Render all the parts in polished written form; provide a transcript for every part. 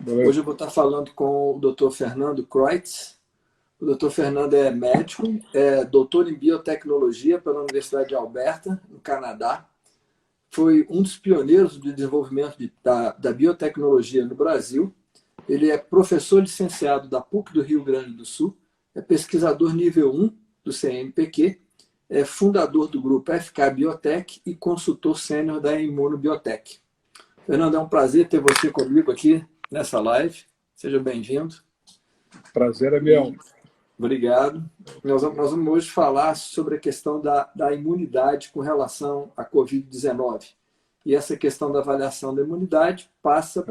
Hoje eu vou estar falando com o Dr. Fernando Kreutz. O Dr. Fernando é médico, é doutor em biotecnologia pela Universidade de Alberta, no Canadá. Foi um dos pioneiros do desenvolvimento da biotecnologia no Brasil. Ele é professor licenciado da PUC do Rio Grande do Sul, é pesquisador nível 1 do CNPq, é fundador do grupo FK Biotech e consultor sênior da Imunobiotech. Fernando, é um prazer ter você comigo aqui nessa live. Seja bem-vindo. Prazer é meu. Obrigado. Nós vamos hoje falar sobre a questão da imunidade com relação à Covid-19. E essa questão da avaliação da imunidade passa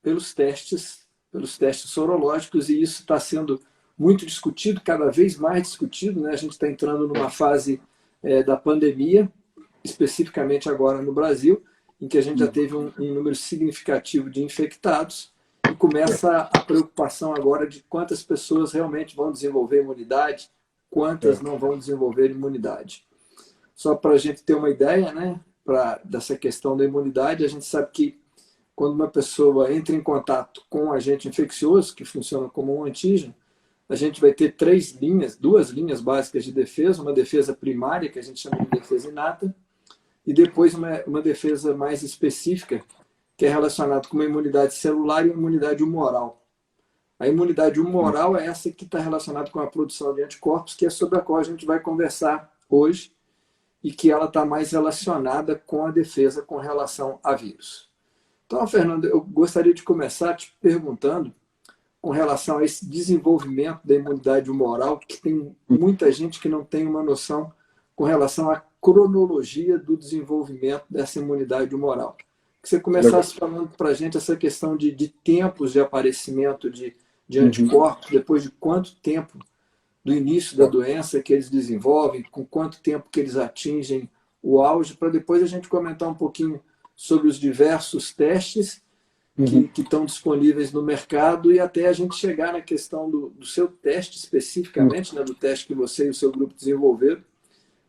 pelos testes sorológicos, e isso está sendo muito discutido, cada vez mais discutido, né? A gente está entrando numa fase da pandemia, especificamente agora no Brasil, em que a gente já teve um número significativo de infectados, e começa a preocupação agora de quantas pessoas realmente vão desenvolver imunidade, quantas não vão desenvolver imunidade. Só para a gente ter uma ideia, né, dessa questão da imunidade, a gente sabe que quando uma pessoa entra em contato com um agente infeccioso, que funciona como um antígeno, a gente vai ter duas linhas básicas de defesa, uma defesa primária, que a gente chama de defesa inata, e depois uma defesa mais específica, que é relacionada com uma imunidade celular e uma imunidade humoral. A imunidade humoral é essa que está relacionada com a produção de anticorpos, que é sobre a qual a gente vai conversar hoje, e que ela está mais relacionada com a defesa com relação a vírus. Então, Fernando, eu gostaria de começar te perguntando com relação a esse desenvolvimento da imunidade humoral, que tem muita gente que não tem uma noção com relação à cronologia do desenvolvimento dessa imunidade humoral. Que você começasse falando para a gente essa questão de tempos de aparecimento de anticorpos, depois de quanto tempo do início da doença que eles desenvolvem, com quanto tempo que eles atingem o auge, para depois a gente comentar um pouquinho sobre os diversos testes que estão disponíveis no mercado, e até a gente chegar na questão do seu teste especificamente, né, do teste que você e o seu grupo desenvolveram,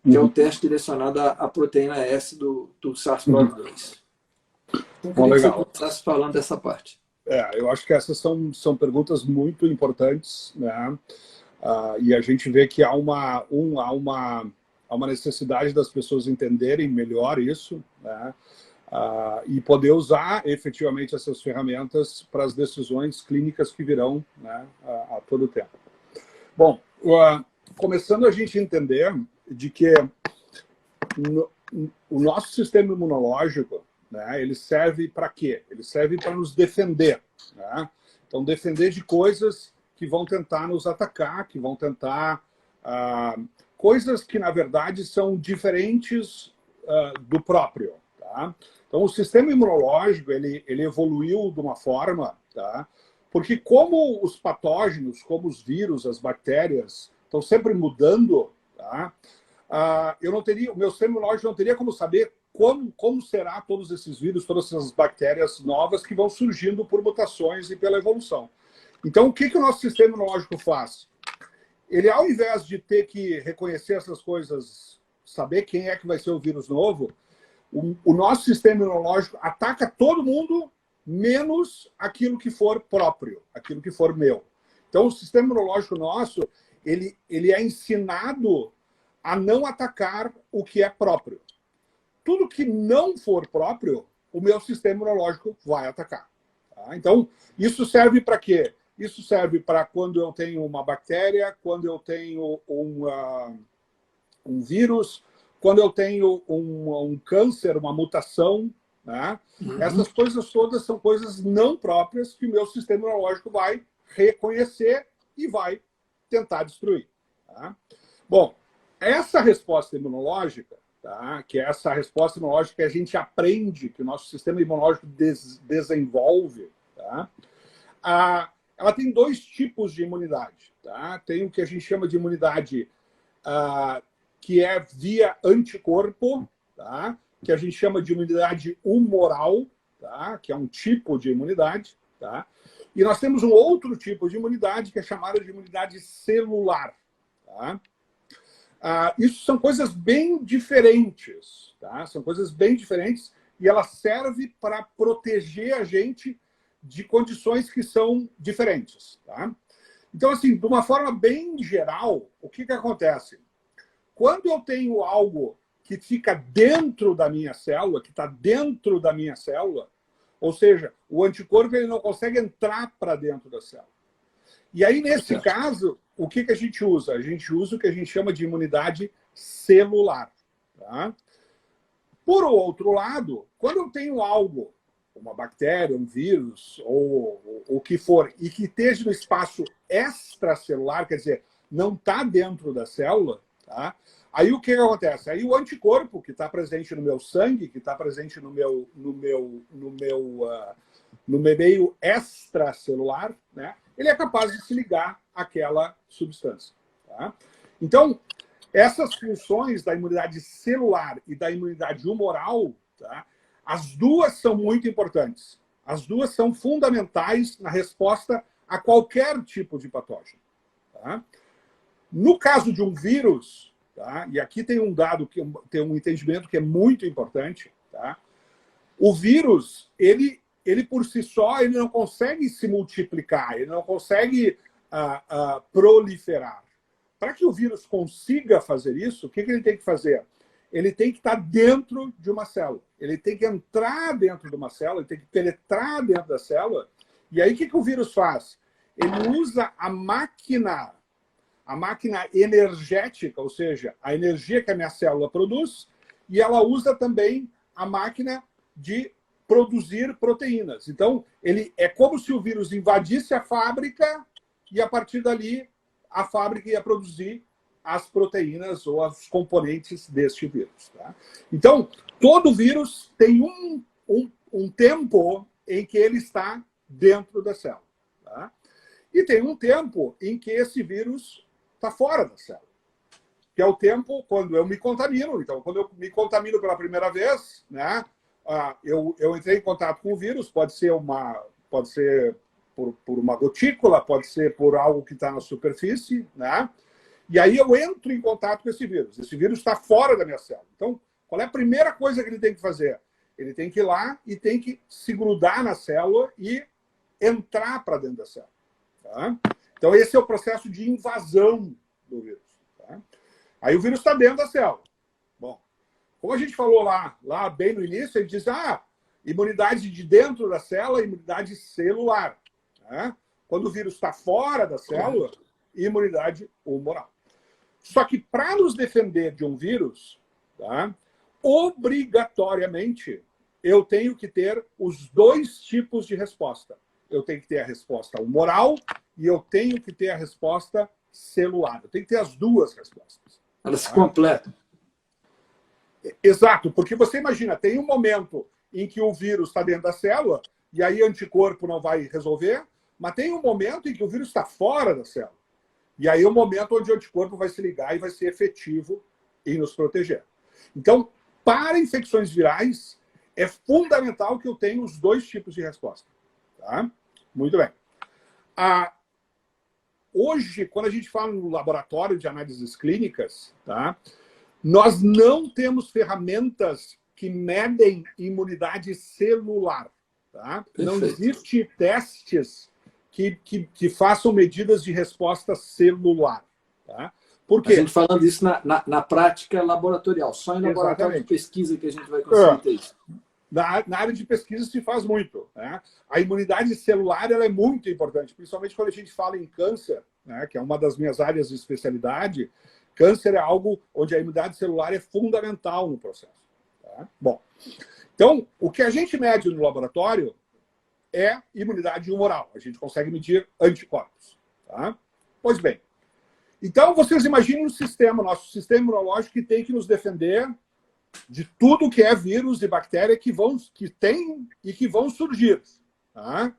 que é o teste direcionado à proteína S do SARS-CoV-2. Então, eu queria que você começasse falando dessa parte. Eu acho que essas são perguntas muito importantes, né? E a gente vê que há uma necessidade das pessoas entenderem melhor isso, né? E poder usar efetivamente essas ferramentas para as decisões clínicas que virão, né, a todo tempo. Bom, começando a gente entender de que o nosso sistema imunológico, né, ele serve para quê? Ele serve para nos defender, né? Então, defender de coisas que vão tentar nos atacar, que vão tentar coisas que, na verdade, são diferentes do próprio, tá? Então, o sistema imunológico, ele evoluiu de uma forma, tá? Porque como os patógenos, como os vírus, as bactérias, estão sempre mudando, tá? O meu sistema imunológico não teria como saber como será todos esses vírus, todas essas bactérias novas que vão surgindo por mutações e pela evolução. Então, o que o nosso sistema imunológico faz? Ele, ao invés de ter que reconhecer essas coisas, saber quem é que vai ser o vírus novo, o nosso sistema imunológico ataca todo mundo, menos aquilo que for próprio, aquilo que for meu. Então, o sistema imunológico nosso, ele é ensinado a não atacar o que é próprio. Tudo que não for próprio, o meu sistema imunológico vai atacar. Tá? Então, isso serve para quê? Isso serve para quando eu tenho uma bactéria, quando eu tenho um vírus, quando eu tenho um câncer, uma mutação, né? Essas coisas todas são coisas não próprias que o meu sistema imunológico vai reconhecer e vai tentar destruir. Tá? Bom, essa resposta imunológica, tá? Que é essa resposta imunológica que a gente aprende, que o nosso sistema imunológico desenvolve, tá? Ela tem dois tipos de imunidade. Tá? Tem o que a gente chama de imunidade que é via anticorpo, tá? Que a gente chama de imunidade humoral, tá? Que é um tipo de imunidade. Tá? E nós temos um outro tipo de imunidade que é chamada de imunidade celular. Tá? Isso são coisas bem diferentes. Tá? São coisas bem diferentes e ela serve para proteger a gente de condições que são diferentes. Tá? Então, assim, de uma forma bem geral, o que acontece? Quando eu tenho algo que fica dentro da minha célula, que está dentro da minha célula, ou seja, o anticorpo ele não consegue entrar para dentro da célula. E aí, nesse caso, o que a gente usa? A gente usa o que a gente chama de imunidade celular. Tá? Por outro lado, quando eu tenho algo, uma bactéria, um vírus, ou o que for, e que esteja no espaço extracelular, quer dizer, não está dentro da célula, tá? Aí o que acontece? Aí o anticorpo que está presente no meu sangue, que está presente no meu meio extracelular, né? Ele é capaz de se ligar àquela substância. Tá? Então, essas funções da imunidade celular e da imunidade humoral, tá? As duas são muito importantes. As duas são fundamentais na resposta a qualquer tipo de patógeno. Tá? No caso de um vírus, tá? E aqui tem um dado, que tem um entendimento que é muito importante. Tá? O vírus, ele por si só, ele não consegue se multiplicar, ele não consegue proliferar. Para que o vírus consiga fazer isso, o que ele tem que fazer? Ele tem que estar dentro de uma célula. Ele tem que entrar dentro de uma célula, ele tem que penetrar dentro da célula. E aí, o que o vírus faz? Ele usa a máquina energética, ou seja, a energia que a minha célula produz, e ela usa também a máquina de produzir proteínas. Então, ele é como se o vírus invadisse a fábrica e, a partir dali, a fábrica ia produzir as proteínas ou os componentes deste vírus. Tá? Então, todo vírus tem um tempo em que ele está dentro da célula. Tá? E tem um tempo em que esse vírus está fora da célula, que é o tempo quando eu me contamino. Então, quando eu me contamino pela primeira vez, né, eu entrei em contato com o vírus, pode ser por uma gotícula, pode ser por algo que está na superfície, né? E aí eu entro em contato com esse vírus. Esse vírus está fora da minha célula. Então, qual é a primeira coisa que ele tem que fazer? Ele tem que ir lá e tem que se grudar na célula e entrar para dentro da célula. Tá? Então, esse é o processo de invasão do vírus. Tá? Aí o vírus está dentro da célula. Bom, como a gente falou lá bem no início, ele diz, imunidade de dentro da célula, imunidade celular. Tá? Quando o vírus está fora da célula, imunidade humoral. Só que para nos defender de um vírus, tá, obrigatoriamente, eu tenho que ter os dois tipos de resposta. Eu tenho que ter a resposta humoral e eu tenho que ter a resposta celular. Eu tenho que ter as duas respostas. Elas se completam. Exato, porque você imagina, tem um momento em que o vírus está dentro da célula e aí anticorpo não vai resolver, mas tem um momento em que o vírus está fora da célula. E aí é o momento onde o anticorpo vai se ligar e vai ser efetivo em nos proteger. Então, para infecções virais, é fundamental que eu tenha os dois tipos de resposta. Tá? Muito bem. Hoje, quando a gente fala no laboratório de análises clínicas, tá, nós não temos ferramentas que medem imunidade celular. Tá? Não existe testes que façam medidas de resposta celular. Tá? Por quê? A gente falando isso na prática laboratorial, só em laboratório de pesquisa que a gente vai conseguir ter isso. Na área de pesquisa se faz muito. Né? A imunidade celular ela é muito importante, principalmente quando a gente fala em câncer, né? Que é uma das minhas áreas de especialidade. Câncer é algo onde a imunidade celular é fundamental no processo. Tá? Bom, então, o que a gente mede no laboratório é imunidade humoral. A gente consegue medir anticorpos. Tá? Pois bem, então vocês imaginem um sistema, nosso sistema imunológico, que tem que nos defender de tudo que é vírus e bactéria que tem e que vão surgir. Tá?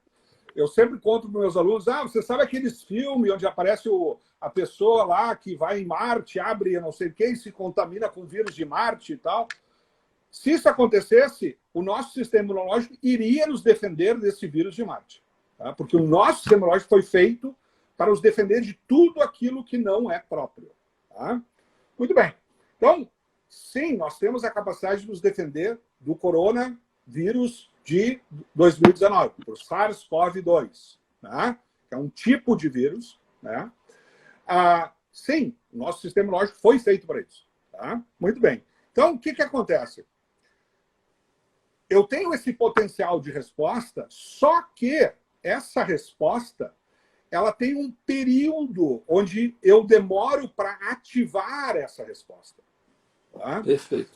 Eu sempre conto para meus alunos, você sabe aqueles filmes onde aparece a pessoa lá que vai em Marte, abre não sei o que e se contamina com vírus de Marte e tal. Se isso acontecesse, o nosso sistema imunológico iria nos defender desse vírus de Marte. Tá? Porque o nosso sistema imunológico foi feito para nos defender de tudo aquilo que não é próprio. Tá? Muito bem. Então, sim, nós temos a capacidade de nos defender do coronavírus de 2019, para o SARS-CoV-2, né? Que é um tipo de vírus, né? Sim, o nosso sistema imunológico foi feito para isso. Tá? Muito bem. Então, o que acontece? Eu tenho esse potencial de resposta, só que essa resposta ela tem um período onde eu demoro para ativar essa resposta. Tá? Perfeito.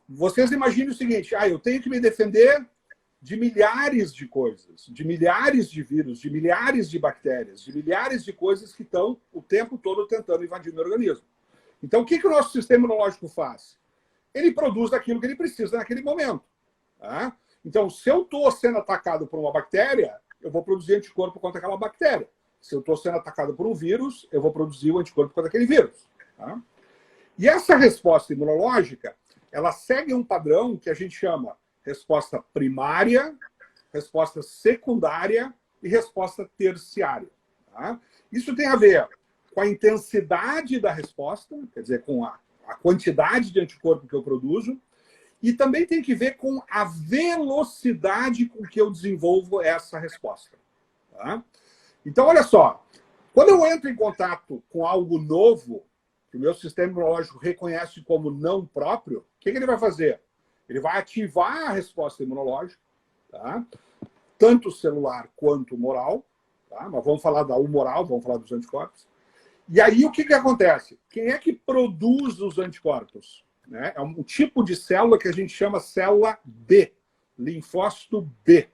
Vocês imaginem o seguinte, eu tenho que me defender de milhares de coisas, de milhares de vírus, de milhares de bactérias, de milhares de coisas que estão o tempo todo tentando invadir o meu organismo. Então, o que o nosso sistema imunológico faz? Ele produz aquilo que ele precisa naquele momento. Tá? Então, se eu estou sendo atacado por uma bactéria, eu vou produzir anticorpo contra aquela bactéria. Se eu estou sendo atacado por um vírus, eu vou produzir o anticorpo contra aquele vírus. Tá? E essa resposta imunológica, ela segue um padrão que a gente chama resposta primária, resposta secundária e resposta terciária. Tá? Isso tem a ver com a intensidade da resposta, quer dizer, com a quantidade de anticorpo que eu produzo, e também tem que ver com a velocidade com que eu desenvolvo essa resposta. Tá? Então, olha só, quando eu entro em contato com algo novo, que o meu sistema imunológico reconhece como não próprio, o que ele vai fazer? Ele vai ativar a resposta imunológica, tá? Tanto celular quanto moral, tá? Mas vamos falar da humoral, vamos falar dos anticorpos. E aí o que acontece? Quem é que produz os anticorpos? Né? É um tipo de célula que a gente chama célula B, linfócito B.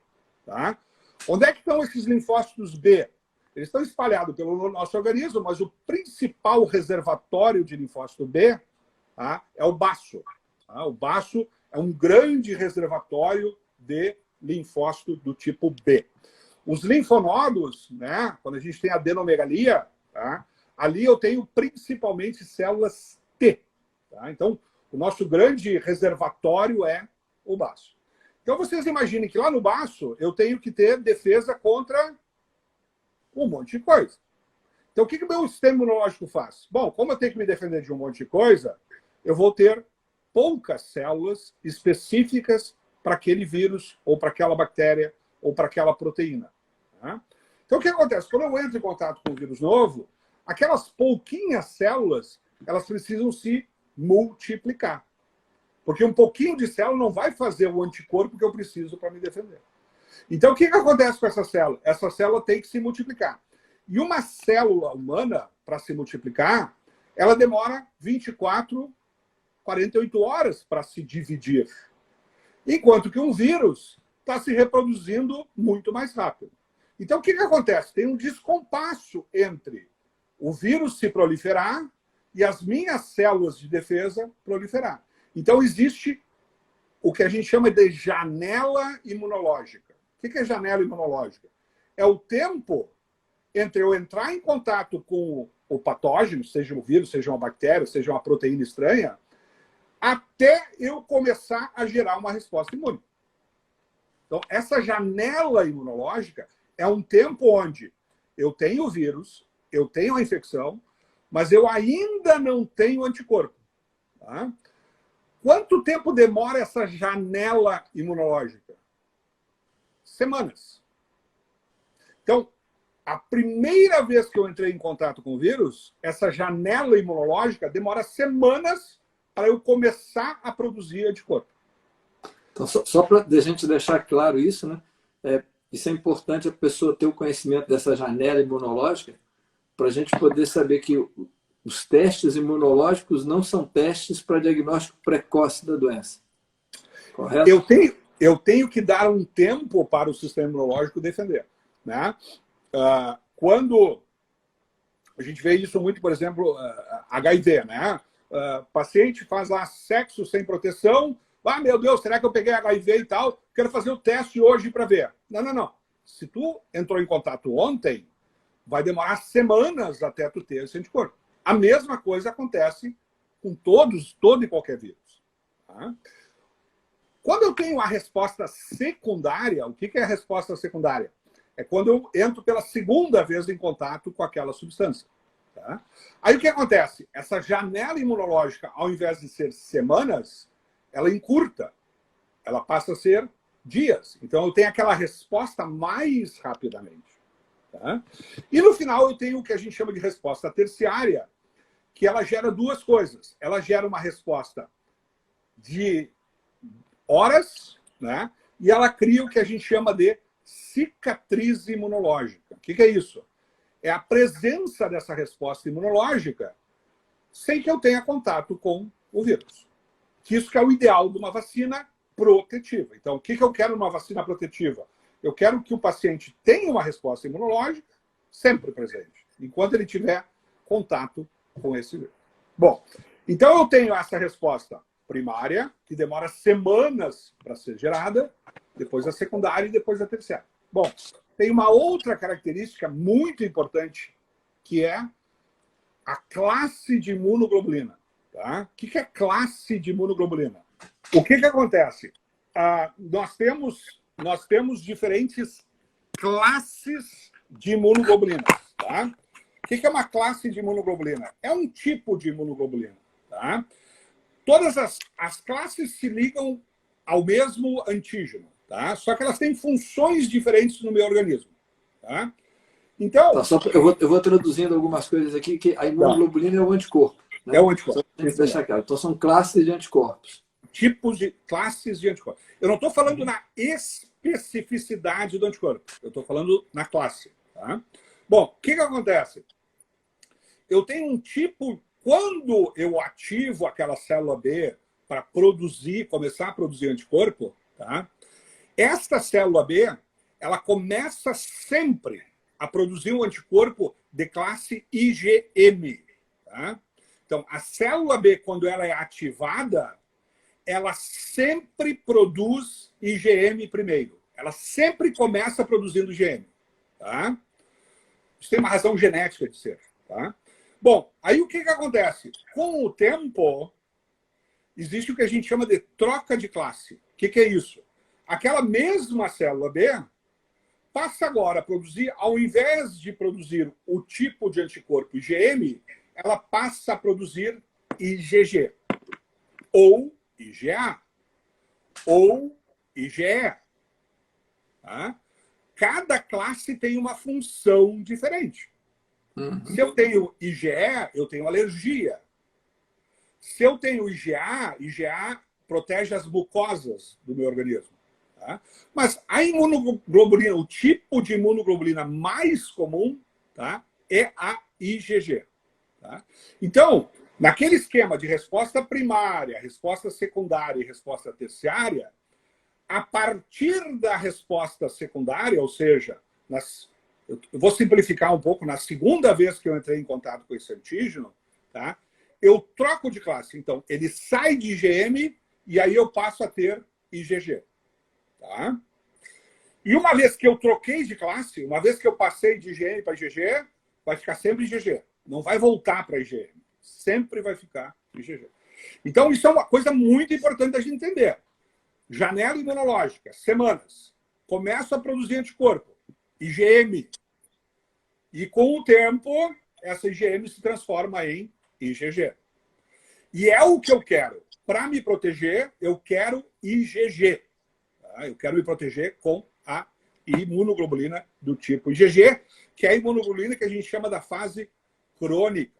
Tá? Onde é que estão esses linfócitos B? Eles estão espalhados pelo nosso organismo, mas o principal reservatório de linfócito B, tá, é o baço. Tá? O baço é um grande reservatório de linfócito do tipo B. Os linfonodos, né, quando a gente tem adenomegalia, tá, ali eu tenho principalmente células T. Tá? Então, o nosso grande reservatório é o baço. Então, vocês imaginem que lá no baço eu tenho que ter defesa contra um monte de coisa. Então, o que o meu sistema imunológico faz? Bom, como eu tenho que me defender de um monte de coisa, eu vou ter poucas células específicas para aquele vírus, ou para aquela bactéria, ou para aquela proteína. Tá? Então, o que acontece? Quando eu entro em contato com um vírus novo, aquelas pouquinhas células, elas precisam se multiplicar. Porque um pouquinho de célula não vai fazer o anticorpo que eu preciso para me defender. Então, o que acontece com essa célula? Essa célula tem que se multiplicar. E uma célula humana, para se multiplicar, ela demora 24, 48 horas para se dividir. Enquanto que um vírus está se reproduzindo muito mais rápido. Então, o que acontece? Tem um descompasso entre o vírus se proliferar e as minhas células de defesa proliferar. Então, existe o que a gente chama de janela imunológica. O que é janela imunológica? É o tempo entre eu entrar em contato com o patógeno, seja um vírus, seja uma bactéria, seja uma proteína estranha, até eu começar a gerar uma resposta imune. Então, essa janela imunológica é um tempo onde eu tenho o vírus, eu tenho a infecção, mas eu ainda não tenho anticorpo. Tá? Quanto tempo demora essa janela imunológica? Semanas. Então, a primeira vez que eu entrei em contato com o vírus, essa janela imunológica demora semanas para eu começar a produzir anticorpo. Então, só para a gente deixar claro isso, né? Isso é importante a pessoa ter o conhecimento dessa janela imunológica para a gente poder saber que os testes imunológicos não são testes para diagnóstico precoce da doença. Correto? Eu tenho que dar um tempo para o sistema imunológico defender. Né? Quando a gente vê isso muito, por exemplo, HIV, né? Paciente faz lá sexo sem proteção, meu Deus, será que eu peguei HIV e tal? Quero fazer o teste hoje para ver. Não. Se tu entrou em contato ontem, vai demorar semanas até tu ter esse anticorpo. A mesma coisa acontece com todo e qualquer vírus. Tá? Quando eu tenho a resposta secundária, o que é a resposta secundária? É quando eu entro pela segunda vez em contato com aquela substância. Tá? Aí o que acontece? Essa janela imunológica, ao invés de ser semanas, ela encurta. Ela passa a ser dias. Então, eu tenho aquela resposta mais rapidamente. Tá? E no final, eu tenho o que a gente chama de resposta terciária, que ela gera duas coisas. Ela gera uma resposta de horas, né? E ela cria o que a gente chama de cicatriz imunológica. O que é isso? É a presença dessa resposta imunológica sem que eu tenha contato com o vírus. Isso que é o ideal de uma vacina protetiva. Então, o que eu quero numa vacina protetiva? Eu quero que o paciente tenha uma resposta imunológica sempre presente, enquanto ele tiver contato com esse vírus. Bom, então eu tenho essa resposta primária, que demora semanas para ser gerada, depois a secundária e depois a terciária. Bom, tem uma outra característica muito importante, que é a classe de imunoglobulina. Tá? O que é classe de imunoglobulina? O que acontece? Nós temos diferentes classes de imunoglobulinas. Tá? O que é uma classe de imunoglobulina? É um tipo de imunoglobulina. Tá? Todas as classes se ligam ao mesmo antígeno, tá? Só que elas têm funções diferentes no meu organismo. Tá? Então. Tá, eu vou traduzindo algumas coisas aqui, que a imunoglobulina é o anticorpo. Né? É o anticorpo. Deixar claro. Então, são classes de anticorpos. Tipos de classes de anticorpos. Eu não estou falando na especificidade do anticorpo. Eu estou falando na classe. Tá? Bom, o que acontece? Eu tenho um tipo. Quando eu ativo aquela célula B para começar a produzir anticorpo, tá? Esta célula B, ela começa sempre a produzir um anticorpo de classe IgM. Tá? Então, a célula B, quando ela é ativada, ela sempre produz IgM primeiro. Ela sempre começa produzindo IgM. Tá? Isso tem uma razão genética de ser. Tá? Bom, aí o que acontece? Com o tempo, existe o que a gente chama de troca de classe. O que é isso? Aquela mesma célula B passa agora a produzir, ao invés de produzir o tipo de anticorpo IgM, ela passa a produzir IgG, ou IgA, ou IgE. Tá? Cada classe tem uma função diferente. Se eu tenho IgE, eu tenho alergia. Se eu tenho IgA, IgA protege as mucosas do meu organismo. Tá? Mas a imunoglobulina, o tipo de imunoglobulina mais comum, tá, é a IgG. Tá? Então, naquele esquema de resposta primária, resposta secundária e resposta terciária, a partir da resposta secundária, ou seja, eu vou simplificar um pouco, na segunda vez que eu entrei em contato com esse antígeno, tá, eu troco de classe. Então, ele sai de IgM e aí eu passo a ter IgG. Tá? E uma vez que eu troquei de classe, uma vez que eu passei de IgM para IgG, vai ficar sempre IgG. Não vai voltar para IgM. Sempre vai ficar IgG. Então, isso é uma coisa muito importante da gente entender. Janela imunológica, semanas. Começo a produzir anticorpo. IgM. E com o tempo, essa IgM se transforma em IgG. E é o que eu quero. Para me proteger, eu quero IgG. Tá? Eu quero me proteger com a imunoglobulina do tipo IgG, que é a imunoglobulina que a gente chama da fase crônica.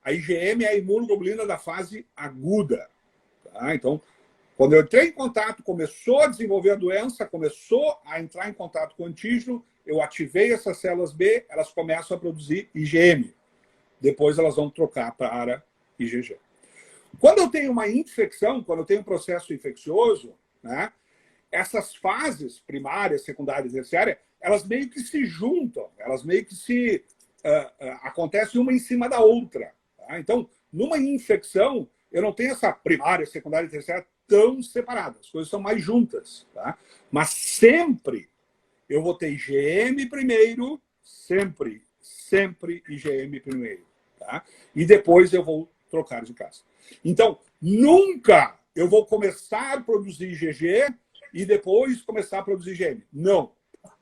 A IgM é a imunoglobulina da fase aguda. Tá? Então, quando eu entrei em contato, começou a desenvolver a doença, começou a entrar em contato com o antígeno, eu ativei essas células B, elas começam a produzir IgM. Depois elas vão trocar para IgG. Quando eu tenho uma infecção, quando eu tenho um processo infeccioso, né, essas fases, primária, secundária e terciária, elas meio que se juntam, elas meio que se acontecem uma em cima da outra. Tá? Então, numa infecção, eu não tenho essa primária, secundária e terciária tão separadas, as coisas são mais juntas. Tá? Mas sempre eu vou ter IgM primeiro, sempre IgM primeiro. Tá? E depois eu vou trocar de classe. Então, nunca eu vou começar a produzir IgG e depois começar a produzir IgM. Não.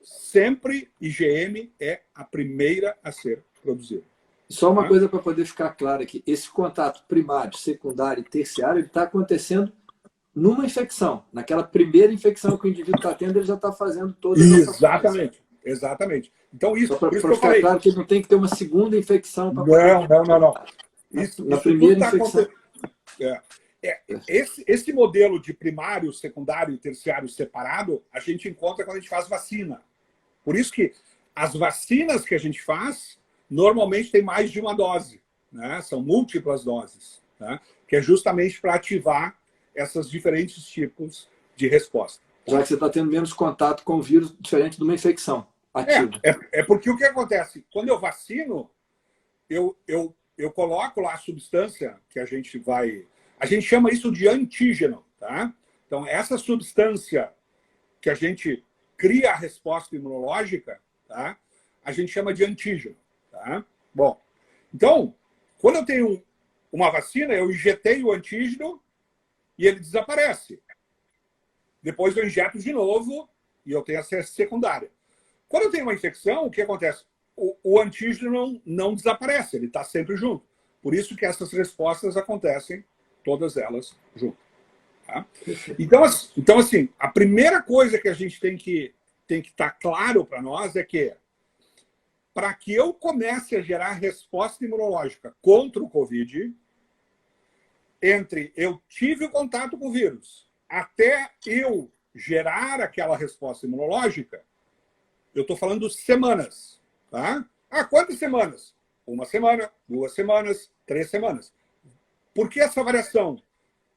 Sempre IgM é a primeira a ser produzida. Só uma coisa para poder ficar claro aqui. Esse contato primário, secundário e terciário está acontecendo numa infecção. Naquela primeira infecção que o indivíduo está tendo, ele já está fazendo toda essa Exatamente, exatamente. Então, isso, Só por isso para que eu ficar falei. claro que não tem que ter uma segunda infecção para Não. Isso, na isso primeira tudo está infecção. acontecendo. Esse modelo de primário, secundário e terciário separado, a gente encontra quando a gente faz vacina. Por isso que as vacinas que a gente faz, normalmente tem mais de uma dose, né? São múltiplas doses, né? Que é justamente para ativar esses diferentes tipos de resposta. Já que você está tendo menos contato com o vírus, diferente de uma infecção ativa. É porque o que acontece? Quando eu vacino, eu coloco lá a substância que a gente vai... A gente chama isso de antígeno, tá? Então, essa substância que a gente cria a resposta imunológica, tá? A gente chama de antígeno, tá? Bom, então, quando eu tenho uma vacina, eu injetei o antígeno e ele desaparece. Depois eu injeto de novo e eu tenho acesso secundária. Quando eu tenho uma infecção, o que acontece? O antígeno não desaparece, ele está sempre junto. Por isso que essas respostas acontecem, todas elas juntas. Tá? Então, assim, a primeira coisa que a gente tem que estar claro para nós é que, para que eu comece a gerar resposta imunológica contra o Covid, entre eu tive o contato com o vírus até eu gerar aquela resposta imunológica, eu estou falando semanas. Tá? Quantas semanas? 1 semana, 2 semanas, 3 semanas. Por que essa variação?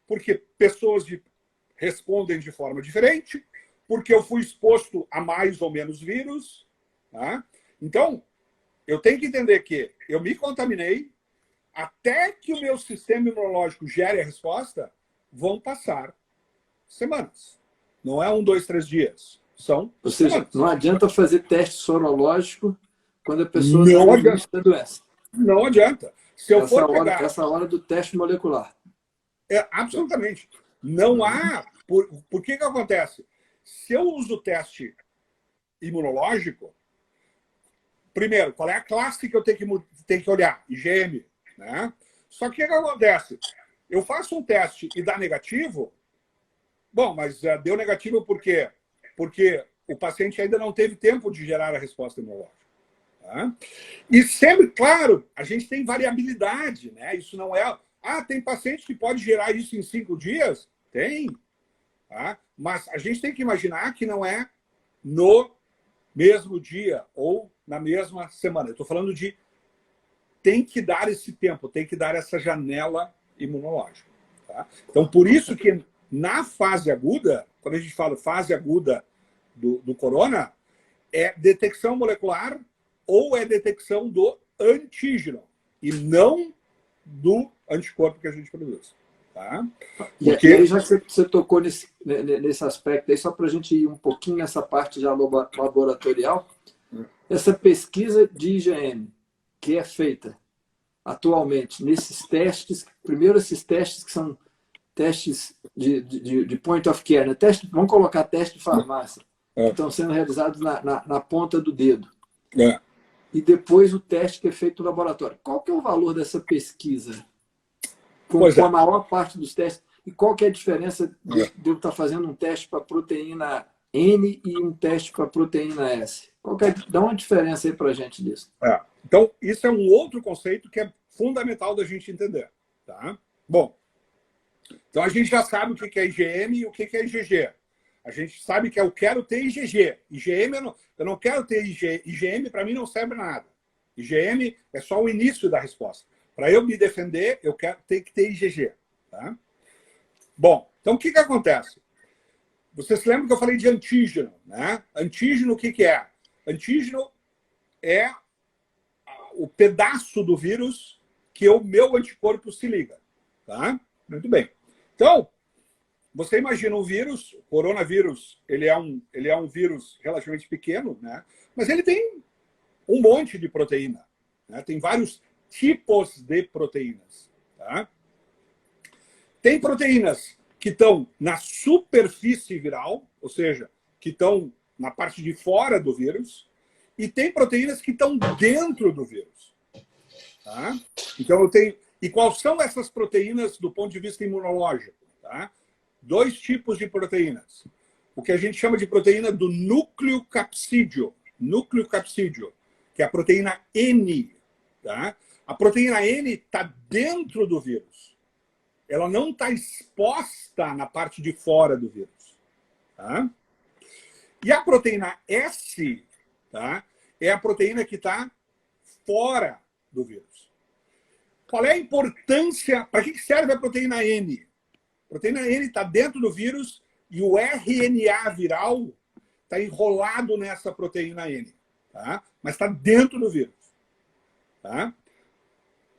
Porque pessoas respondem de forma diferente, porque eu fui exposto a mais ou menos vírus. Tá? Então, eu tenho que entender que eu me contaminei, até que o meu sistema imunológico gere a resposta, vão passar semanas. Não é 1, 2, 3 dias. São Ou seja, semanas. não adianta fazer teste sorológico quando a pessoa está no início da doença. Não adianta. Se eu for pegar... Essa hora do teste molecular. Absolutamente. Não há... Por que acontece? Se eu uso o teste imunológico, primeiro, qual é a classe que eu tenho que olhar? IgM. Né? Só que o que acontece? Eu faço um teste e dá negativo, bom, mas deu negativo por quê? Porque o paciente ainda não teve tempo de gerar a resposta imunológica. Tá? E sempre, claro, a gente tem variabilidade, né? Isso não é... tem paciente que pode gerar isso em 5 dias? Tem. Tá? Mas a gente tem que imaginar que não é no mesmo dia ou na mesma semana. Eu estou falando de tem que dar esse tempo, tem que dar essa janela imunológica. Tá? Então, por isso que na fase aguda, quando a gente fala fase aguda do corona, é detecção molecular ou é detecção do antígeno e não do anticorpo que a gente produz. Tá? Porque... E aí, já que você tocou nesse aspecto, aí, só para a gente ir um pouquinho nessa parte já laboratorial, essa pesquisa de IgM que é feita atualmente nesses testes, primeiro esses testes que são testes de point of care, né? Vamos colocar teste de farmácia, que estão sendo realizados na ponta do dedo. E depois o teste que é feito no laboratório. Qual que é o valor dessa pesquisa? Com a maior parte dos testes. E qual que é a diferença de eu estar fazendo um teste para proteína N e um teste para proteína S? Dá uma diferença aí para a gente disso. Então, isso é um outro conceito que é fundamental da gente entender. Tá? Bom, então a gente já sabe o que é IgM e o que é IgG. A gente sabe que eu quero ter IgG. IgM, eu não quero ter IgM, para mim não serve nada. IgM é só o início da resposta. Para eu me defender, eu quero ter que ter IgG. Tá? Bom, então o que acontece? Você se lembra que eu falei de antígeno, né? Antígeno, o que é? Antígeno é o pedaço do vírus que o meu anticorpo se liga. Tá? Muito bem. Então, você imagina um vírus, o coronavírus, ele é um vírus relativamente pequeno, né? Mas ele tem um monte de proteína. Né? Tem vários tipos de proteínas. Tá? Tem proteínas que estão na superfície viral, ou seja, que estão na parte de fora do vírus, e tem proteínas que estão dentro do vírus. Tá? Então, eu tenho... E quais são essas proteínas do ponto de vista imunológico? Tá? dois tipos de proteínas. O que a gente chama de proteína do núcleo capsídeo, que é a proteína N. Tá? A proteína N está dentro do vírus. Ela não está exposta na parte de fora do vírus. Tá? E a proteína S, tá, é a proteína que está fora do vírus. Qual é a importância? Para que serve a proteína N? A proteína N está dentro do vírus e o RNA viral está enrolado nessa proteína N. Tá? Mas está dentro do vírus. Tá?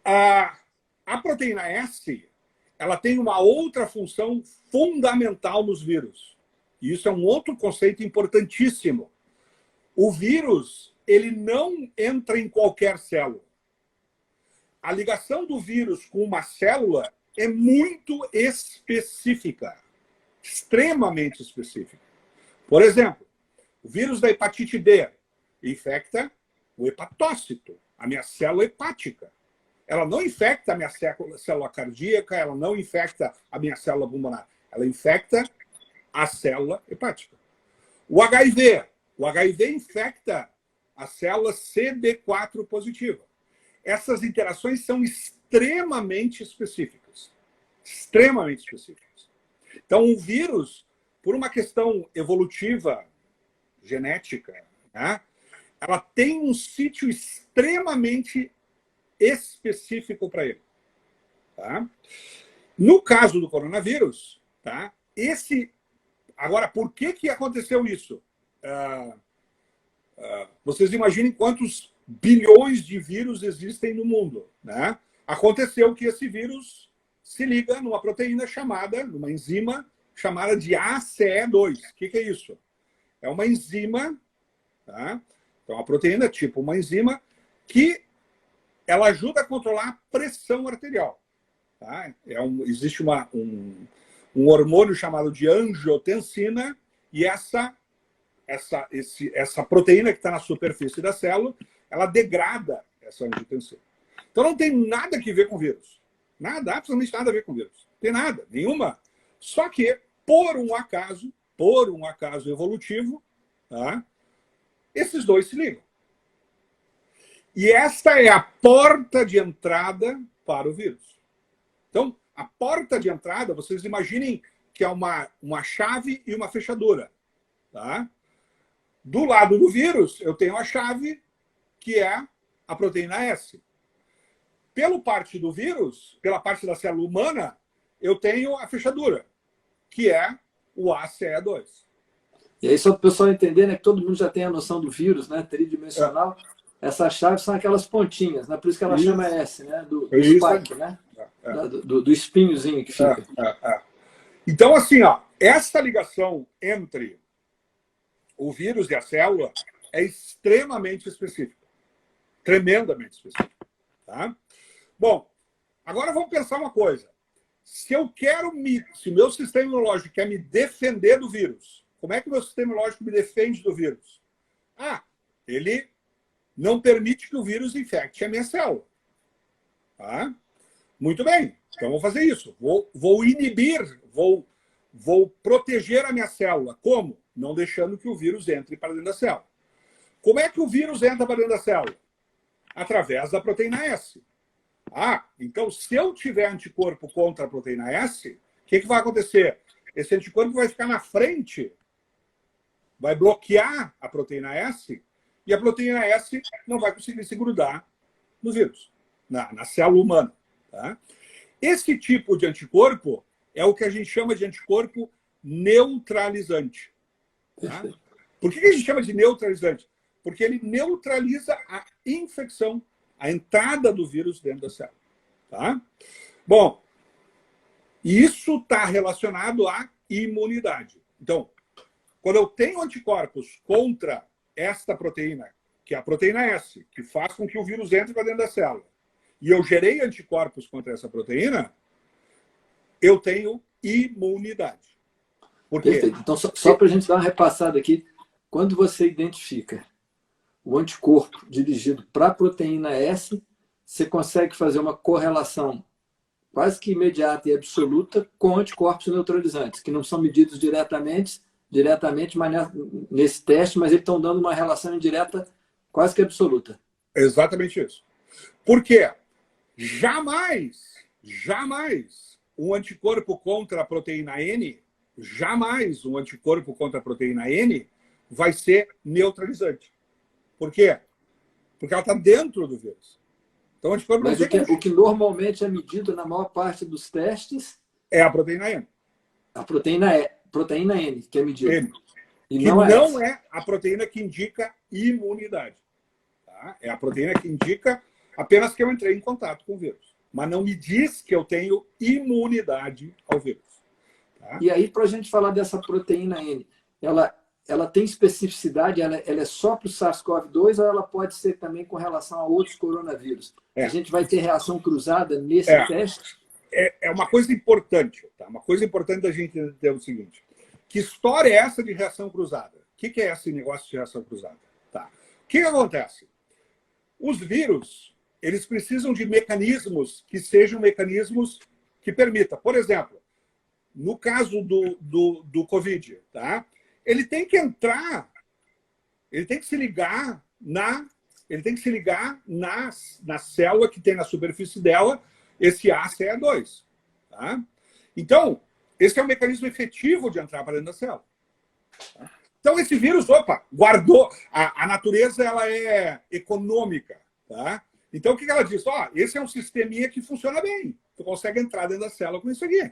A proteína S, ela tem uma outra função fundamental nos vírus. E isso é um outro conceito importantíssimo. O vírus, ele não entra em qualquer célula. A ligação do vírus com uma célula é muito específica. Extremamente específica. Por exemplo, o vírus da hepatite B infecta o hepatócito, a minha célula hepática. Ela não infecta a minha célula cardíaca, ela não infecta a minha célula pulmonar. Ela infecta a célula hepática. O HIV infecta a célula CD4 positiva. Essas interações são extremamente específicas. Extremamente específicas. Então, o vírus, por uma questão evolutiva, genética, né, ela tem um sítio extremamente específico para ele. Tá? No caso do coronavírus, tá, agora, por que aconteceu isso? Vocês imaginem quantos bilhões de vírus existem no mundo. Né? Aconteceu que esse vírus se liga numa proteína numa enzima chamada de ACE2. O que é isso? É uma enzima, tá? Então, a proteína tipo uma enzima que ela ajuda a controlar a pressão arterial. Tá? Existe um hormônio chamado de angiotensina e essa proteína que está na superfície da célula, ela degrada essa angiotensina. Então não tem nada a ver com vírus. Nada, absolutamente nada a ver com vírus. Não tem nada, nenhuma. Só que, por um acaso evolutivo, tá? Esses dois se ligam. E esta é a porta de entrada para o vírus. Então, a porta de entrada, vocês imaginem que é uma chave e uma fechadura. Tá? Do lado do vírus, eu tenho a chave, que é a proteína S. Pela parte do vírus, pela parte da célula humana, eu tenho a fechadura, que é o ACE2. E aí, só para o pessoal entender, né, que todo mundo já tem a noção do vírus, né, tridimensional, essas chaves são aquelas pontinhas, né, por isso que ela chama S, né, do spike, né, do espinhozinho que fica. Então, assim, ó, essa ligação entre o vírus e a célula é extremamente específica. Tremendamente específica. Tá? Bom, agora vamos pensar uma coisa. Se o meu sistema imunológico quer me defender do vírus, como é que o meu sistema imunológico me defende do vírus? Ele não permite que o vírus infecte a minha célula. Tá? Muito bem, então vou fazer isso. Vou inibir, vou proteger a minha célula. Como? Não deixando que o vírus entre para dentro da célula. Como é que o vírus entra para dentro da célula? Através da proteína S. Então se eu tiver anticorpo contra a proteína S, o que vai acontecer? Esse anticorpo vai ficar na frente, vai bloquear a proteína S, e a proteína S não vai conseguir se grudar no vírus, na célula humana. Tá? Esse tipo de anticorpo é o que a gente chama de anticorpo neutralizante. Tá? Por que a gente chama de neutralizante? Porque ele neutraliza a infecção, a entrada do vírus dentro da célula. Tá? Bom, isso está relacionado à imunidade. Então, quando eu tenho anticorpos contra esta proteína, que é a proteína S, que faz com que o vírus entre para dentro da célula, e eu gerei anticorpos contra essa proteína, eu tenho imunidade. Por quê? Perfeito. Então, só para a gente dar uma repassada aqui, quando você identifica o anticorpo dirigido para a proteína S, você consegue fazer uma correlação quase que imediata e absoluta com anticorpos neutralizantes, que não são medidos diretamente mas nesse teste, mas eles estão dando uma relação indireta quase que absoluta. Exatamente isso. Por quê? Jamais um anticorpo contra a proteína N, jamais um anticorpo contra a proteína N vai ser neutralizante. Por quê? Porque ela está dentro do vírus. Então, o anticorpo Mas o que normalmente é medido na maior parte dos testes é a proteína N. A proteína N, que é medida. N. E que não é a proteína que indica imunidade. Tá? É a proteína que indica apenas que eu entrei em contato com o vírus. Mas não me diz que eu tenho imunidade ao vírus. Tá? E aí, para a gente falar dessa proteína N, ela tem especificidade? Ela é só para o SARS-CoV-2 ou ela pode ser também com relação a outros coronavírus? A gente vai ter reação cruzada nesse teste? É uma coisa importante. Tá? Uma coisa importante da gente entender o seguinte. Que história é essa de reação cruzada? O que é esse negócio de reação cruzada? Tá. O que acontece? Os vírus, eles precisam de mecanismos que sejam mecanismos que permitam. Por exemplo, no caso do Covid, tá? Ele tem que entrar, ele tem que se ligar na célula que tem na superfície dela esse ACE2. Tá? Então, esse é um mecanismo efetivo de entrar para dentro da célula. Tá? Então, esse vírus, guardou. A natureza ela é econômica. Tá? Então, o que ela diz? Esse é um sisteminha que funciona bem. Tu consegue entrar dentro da célula com isso aqui.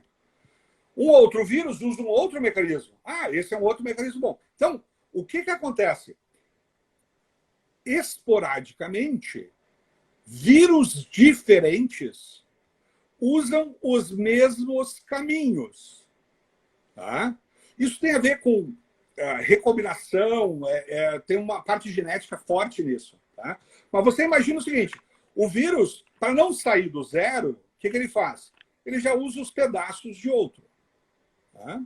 Um outro vírus usa um outro mecanismo. Esse é um outro mecanismo bom. Então, o que acontece? Esporadicamente, vírus diferentes usam os mesmos caminhos. Tá? Isso tem a ver com recombinação, tem uma parte genética forte nisso. Tá? Mas você imagina o seguinte, o vírus, para não sair do zero, o que ele faz? Ele já usa os pedaços de outro. Tá?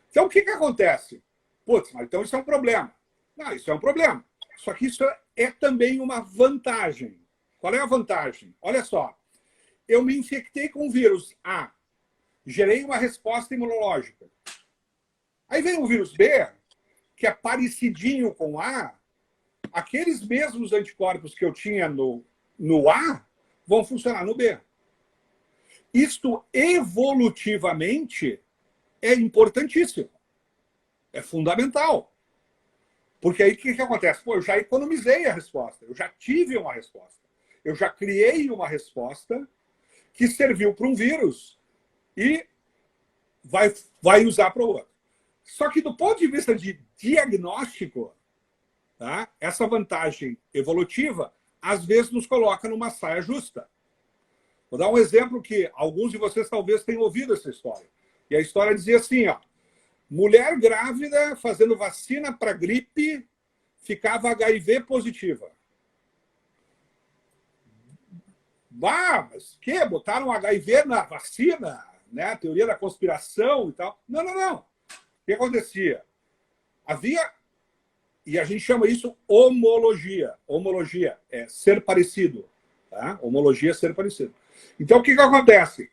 Então, o que acontece? Putz, mas então isso é um problema. Não, isso é um problema. Só que isso é também uma vantagem. Qual é a vantagem? Olha só. Eu me infectei com o vírus A. Gerei uma resposta imunológica. Aí vem o vírus B, que é parecidinho com A. Aqueles mesmos anticorpos que eu tinha no A vão funcionar no B. Isto evolutivamente é importantíssimo. É fundamental. Porque aí o que acontece? Eu já economizei a resposta. Eu já tive uma resposta. Eu já criei uma resposta que serviu para um vírus e vai usar para o outro. Só que do ponto de vista de diagnóstico, tá? Essa vantagem evolutiva às vezes nos coloca numa saia justa. Vou dar um exemplo que alguns de vocês talvez tenham ouvido essa história. E a história dizia assim, mulher grávida fazendo vacina para gripe ficava HIV positiva. Mas que? Botaram HIV na vacina? Né? Teoria da conspiração e tal. Não. O que acontecia? Havia, e a gente chama isso homologia. Homologia é ser parecido. Tá? Homologia é ser parecido. Então, o que acontece?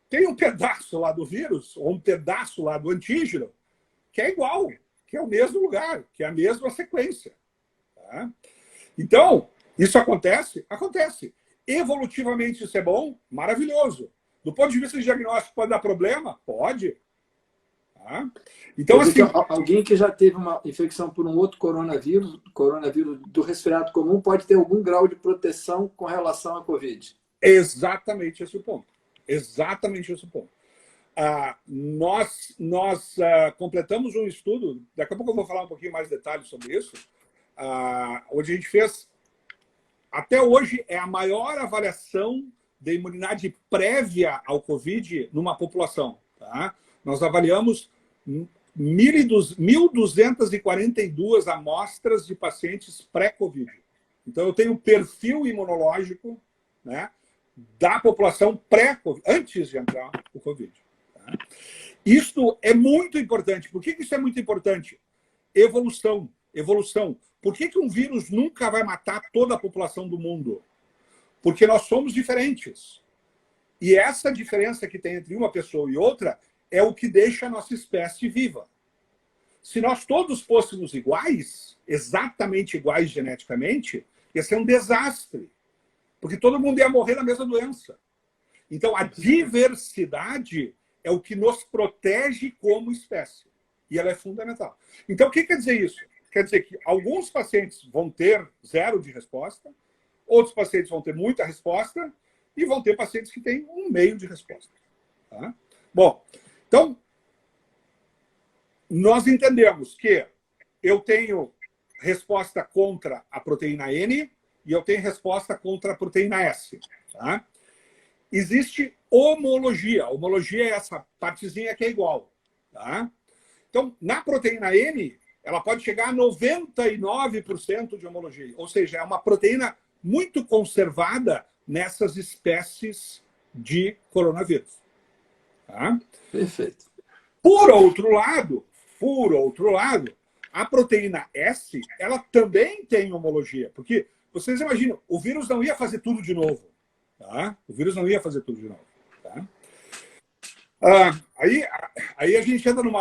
Tem um pedaço lá do vírus, ou um pedaço lá do antígeno, que é igual, que é o mesmo lugar, que é a mesma sequência. Tá? Então, isso acontece? Acontece. Evolutivamente isso é bom? Maravilhoso. Do ponto de vista de diagnóstico, pode dar problema? Pode. Tá? Então, assim... Alguém que já teve uma infecção por um outro coronavírus do resfriado comum, pode ter algum grau de proteção com relação à Covid? Exatamente esse o ponto. Exatamente esse o ponto. Nós completamos um estudo, daqui a pouco eu vou falar um pouquinho mais de detalhes sobre isso, onde a gente fez, até hoje, é a maior avaliação de imunidade prévia ao Covid numa população. Tá? Nós avaliamos 1.242 amostras de pacientes pré-Covid. Então, eu tenho um perfil imunológico, né, da população pré-Covid, antes de entrar o Covid. Tá? Isso é muito importante. Por que isso é muito importante? Evolução. Por que um vírus nunca vai matar toda a população do mundo? Porque nós somos diferentes. E essa diferença que tem entre uma pessoa e outra é o que deixa a nossa espécie viva. Se nós todos fôssemos iguais, exatamente iguais geneticamente, ia ser um desastre. Porque todo mundo ia morrer da mesma doença. Então, a diversidade é o que nos protege como espécie. E ela é fundamental. Então, o que quer dizer isso? Quer dizer que alguns pacientes vão ter 0 de resposta, outros pacientes vão ter muita resposta, e vão ter pacientes que têm 1,5 de resposta. Tá? Bom, então, nós entendemos que eu tenho resposta contra a proteína N e eu tenho resposta contra a proteína S. Tá? Existe homologia. Homologia é essa partezinha que é igual. Tá? Então, na proteína N, ela pode chegar a 99% de homologia. Ou seja, é uma proteína muito conservada nessas espécies de coronavírus. Tá? Perfeito. Por outro lado, a proteína S, ela também tem homologia. Porque, vocês imaginam, o vírus não ia fazer tudo de novo. Tá? O vírus não ia fazer tudo de novo. Tá? Aí a gente entra num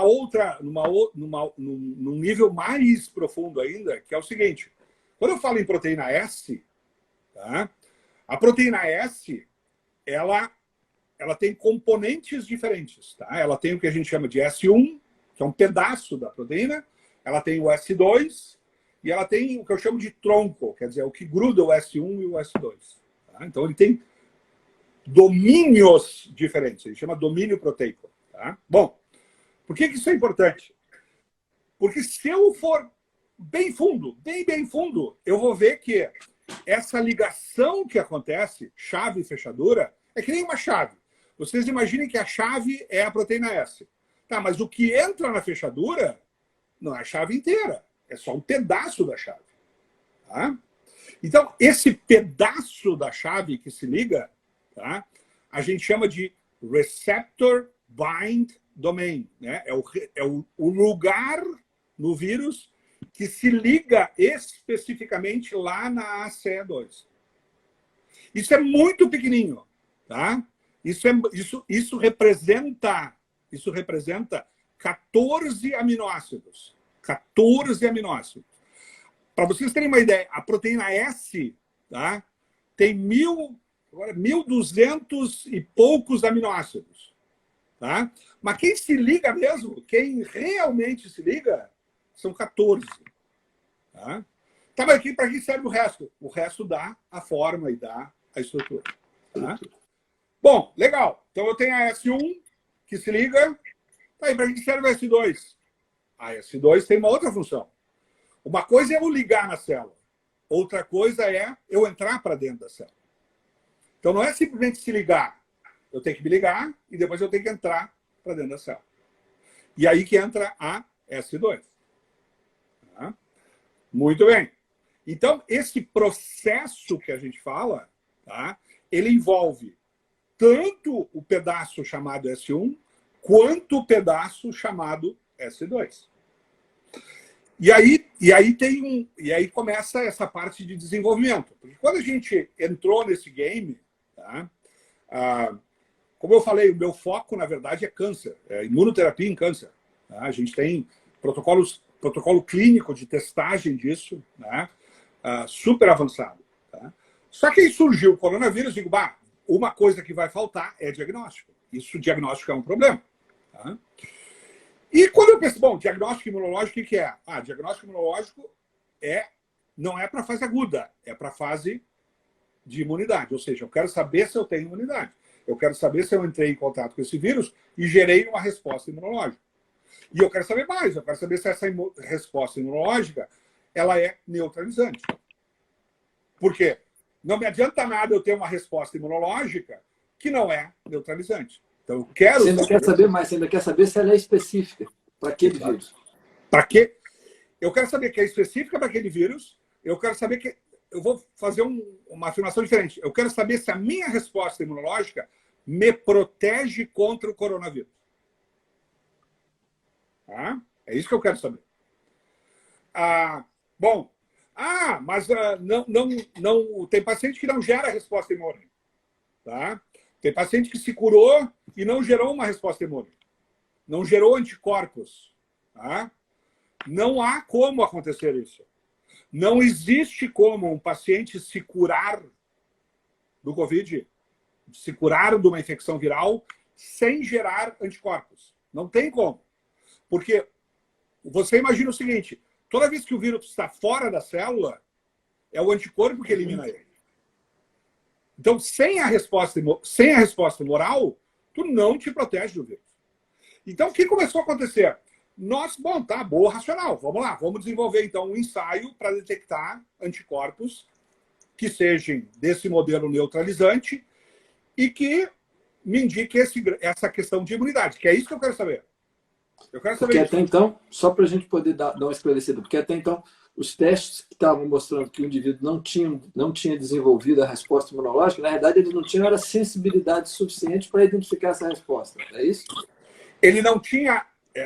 nível mais profundo ainda, que é o seguinte. Quando eu falo em proteína S, tá? A proteína S, ela tem componentes diferentes. Tá? Ela tem o que a gente chama de S1, que é um pedaço da proteína. Ela tem o S2 e ela tem o que eu chamo de tronco, quer dizer, o que gruda o S1 e o S2. Tá? Então, ele tem domínios diferentes. Ele chama domínio proteico. Tá? Bom, por que isso é importante? Porque se eu for bem fundo, bem fundo, eu vou ver que essa ligação que acontece, chave e fechadura, é que nem uma chave. Vocês imaginem que a chave é a proteína S. Tá, mas o que entra na fechadura não é a chave inteira. É só um pedaço da chave. Tá? Então, esse pedaço da chave que se liga, tá, a gente chama de receptor bind domain. Né? É o lugar no vírus que se liga especificamente lá na ACE2. Isso é muito pequenininho. Tá? Isso representa 14 aminoácidos. 14 aminoácidos. Para vocês terem uma ideia, a proteína S, tá, tem 1.200 e poucos aminoácidos. Tá? Mas quem se liga mesmo, quem realmente se liga, são 14. Tá? Tá, mas para que serve o resto? O resto dá a forma e dá a estrutura. Tá? Bom, legal. Então eu tenho a S1 que se liga. Tá, e para que serve a S2? A S2 tem uma outra função. Uma coisa é eu ligar na célula. Outra coisa é eu entrar para dentro da célula. Então não é simplesmente se ligar. Eu tenho que me ligar e depois eu tenho que entrar para dentro da célula. E aí que entra a S2. Tá? Muito bem. Então, esse processo que a gente fala, tá, ele envolve tanto o pedaço chamado S1, quanto o pedaço chamado S2. E aí começa essa parte de desenvolvimento. Porque quando a gente entrou nesse game, tá, como eu falei, o meu foco, na verdade, é câncer, é imunoterapia em câncer. Tá? A gente tem protocolo clínico de testagem disso, né, super avançado. Tá? Só que aí surgiu o coronavírus e digo, uma coisa que vai faltar é diagnóstico. Isso, diagnóstico é um problema. Tá? E quando eu penso, bom, diagnóstico imunológico, o que é? Diagnóstico imunológico não é para fase aguda, é para fase de imunidade. Ou seja, eu quero saber se eu tenho imunidade. Eu quero saber se eu entrei em contato com esse vírus e gerei uma resposta imunológica. E eu quero saber mais, eu quero saber se essa resposta imunológica ela é neutralizante. Por quê? Não me adianta nada eu ter uma resposta imunológica que não é neutralizante. Então, eu quero... Você ainda quer saber mais, você ainda quer saber se ela é específica para aquele vírus. Para quê? Eu quero saber que é específica para aquele vírus, eu quero saber que... Eu vou fazer uma afirmação diferente. Eu quero saber se a minha resposta imunológica me protege contra o coronavírus. Tá? É isso que eu quero saber. Mas não, tem paciente que não gera resposta imune. Tá? Tem paciente que se curou e não gerou uma resposta imune. Não gerou anticorpos. Tá? Não há como acontecer isso. Não existe como um paciente se curar do Covid, se curar de uma infecção viral, sem gerar anticorpos. Não tem como. Porque você imagina o seguinte, toda vez que o vírus está fora da célula, é o anticorpo que elimina ele. Então, sem a resposta humoral, tu não te protege do vírus. Então, o que começou a acontecer? Bom, tá, boa, racional. Vamos lá, vamos desenvolver, então, um ensaio para detectar anticorpos que sejam desse modelo neutralizante e que me indique essa questão de imunidade, que é isso que eu quero saber. Eu quero saber porque até então, só para a gente poder dar uma esclarecida, porque até então os testes que estavam mostrando que o indivíduo não tinha desenvolvido a resposta imunológica, na verdade, eles não tinham sensibilidade suficiente para identificar essa resposta. É isso? Ele não tinha...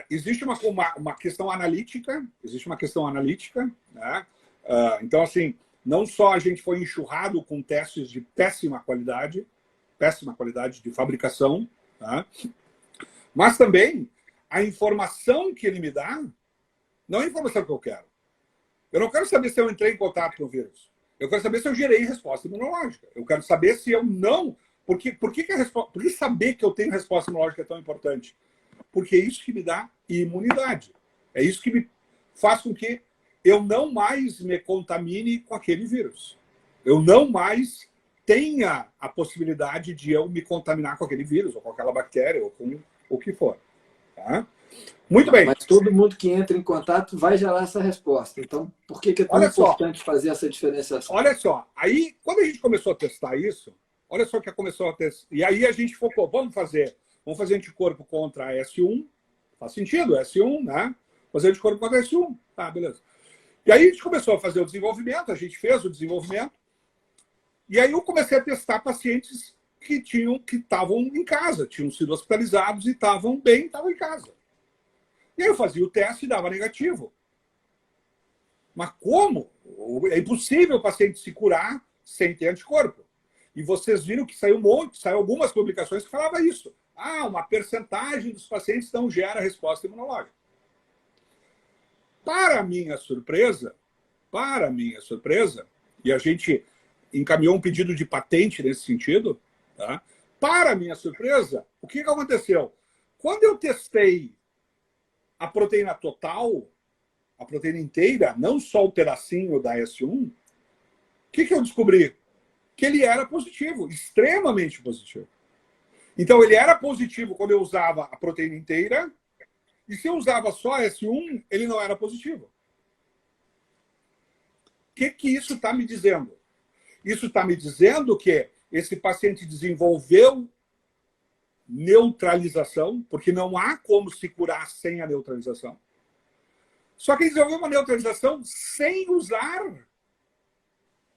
existe uma questão analítica, né? Então, assim, não só a gente foi enxurrado com testes de péssima qualidade de fabricação, tá? Mas também a informação que ele me dá não é a informação que eu quero. Eu não quero saber se eu entrei em contato com o vírus. Eu quero saber se eu gerei resposta imunológica. Eu quero saber se eu não... Por que saber que eu tenho resposta imunológica é tão importante? Porque é isso que me dá imunidade. É isso que me faz com que eu não mais me contamine com aquele vírus. Eu não mais tenha a possibilidade de eu me contaminar com aquele vírus, ou com aquela bactéria, ou com o que for. Tá? Muito bem. Mas todo mundo que entra em contato vai gerar essa resposta. Então, por que é tão importante fazer essa diferenciação? Olha só, aí, quando a gente começou a testar isso, olha só o que começou a testar. E aí a gente focou, vamos fazer anticorpo contra a S1, faz sentido, S1, né? Fazer anticorpo contra a S1, tá, beleza. E aí a gente começou a fazer o desenvolvimento, a gente fez o desenvolvimento, e aí eu comecei a testar pacientes que estavam em casa, tinham sido hospitalizados e estavam bem, estavam em casa. E aí eu fazia o teste e dava negativo. Mas como? É impossível o paciente se curar sem ter anticorpo. E vocês viram que saiu algumas publicações que falavam isso. Uma percentagem dos pacientes não gera resposta imunológica. Para minha surpresa, e a gente encaminhou um pedido de patente nesse sentido, tá? Para minha surpresa, o que aconteceu? Quando eu testei a proteína total, a proteína inteira, não só o pedacinho da S1, o que eu descobri? Que ele era positivo, extremamente positivo. Então, ele era positivo quando eu usava a proteína inteira, e se eu usava só a S1, ele não era positivo. O que isso está me dizendo? Isso está me dizendo que esse paciente desenvolveu neutralização, porque não há como se curar sem a neutralização. Só que ele desenvolveu uma neutralização sem usar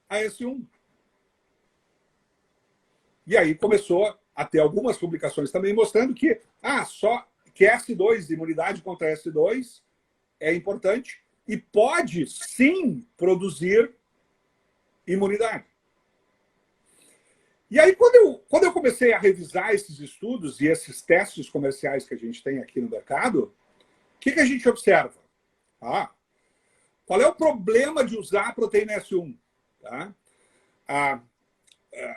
a S1. E aí começou a ter algumas publicações também mostrando que só que S2, imunidade contra S2, é importante e pode sim produzir imunidade. E aí, quando eu comecei a revisar esses estudos e esses testes comerciais que a gente tem aqui no mercado, o que a gente observa? Qual é o problema de usar a proteína S1? Tá?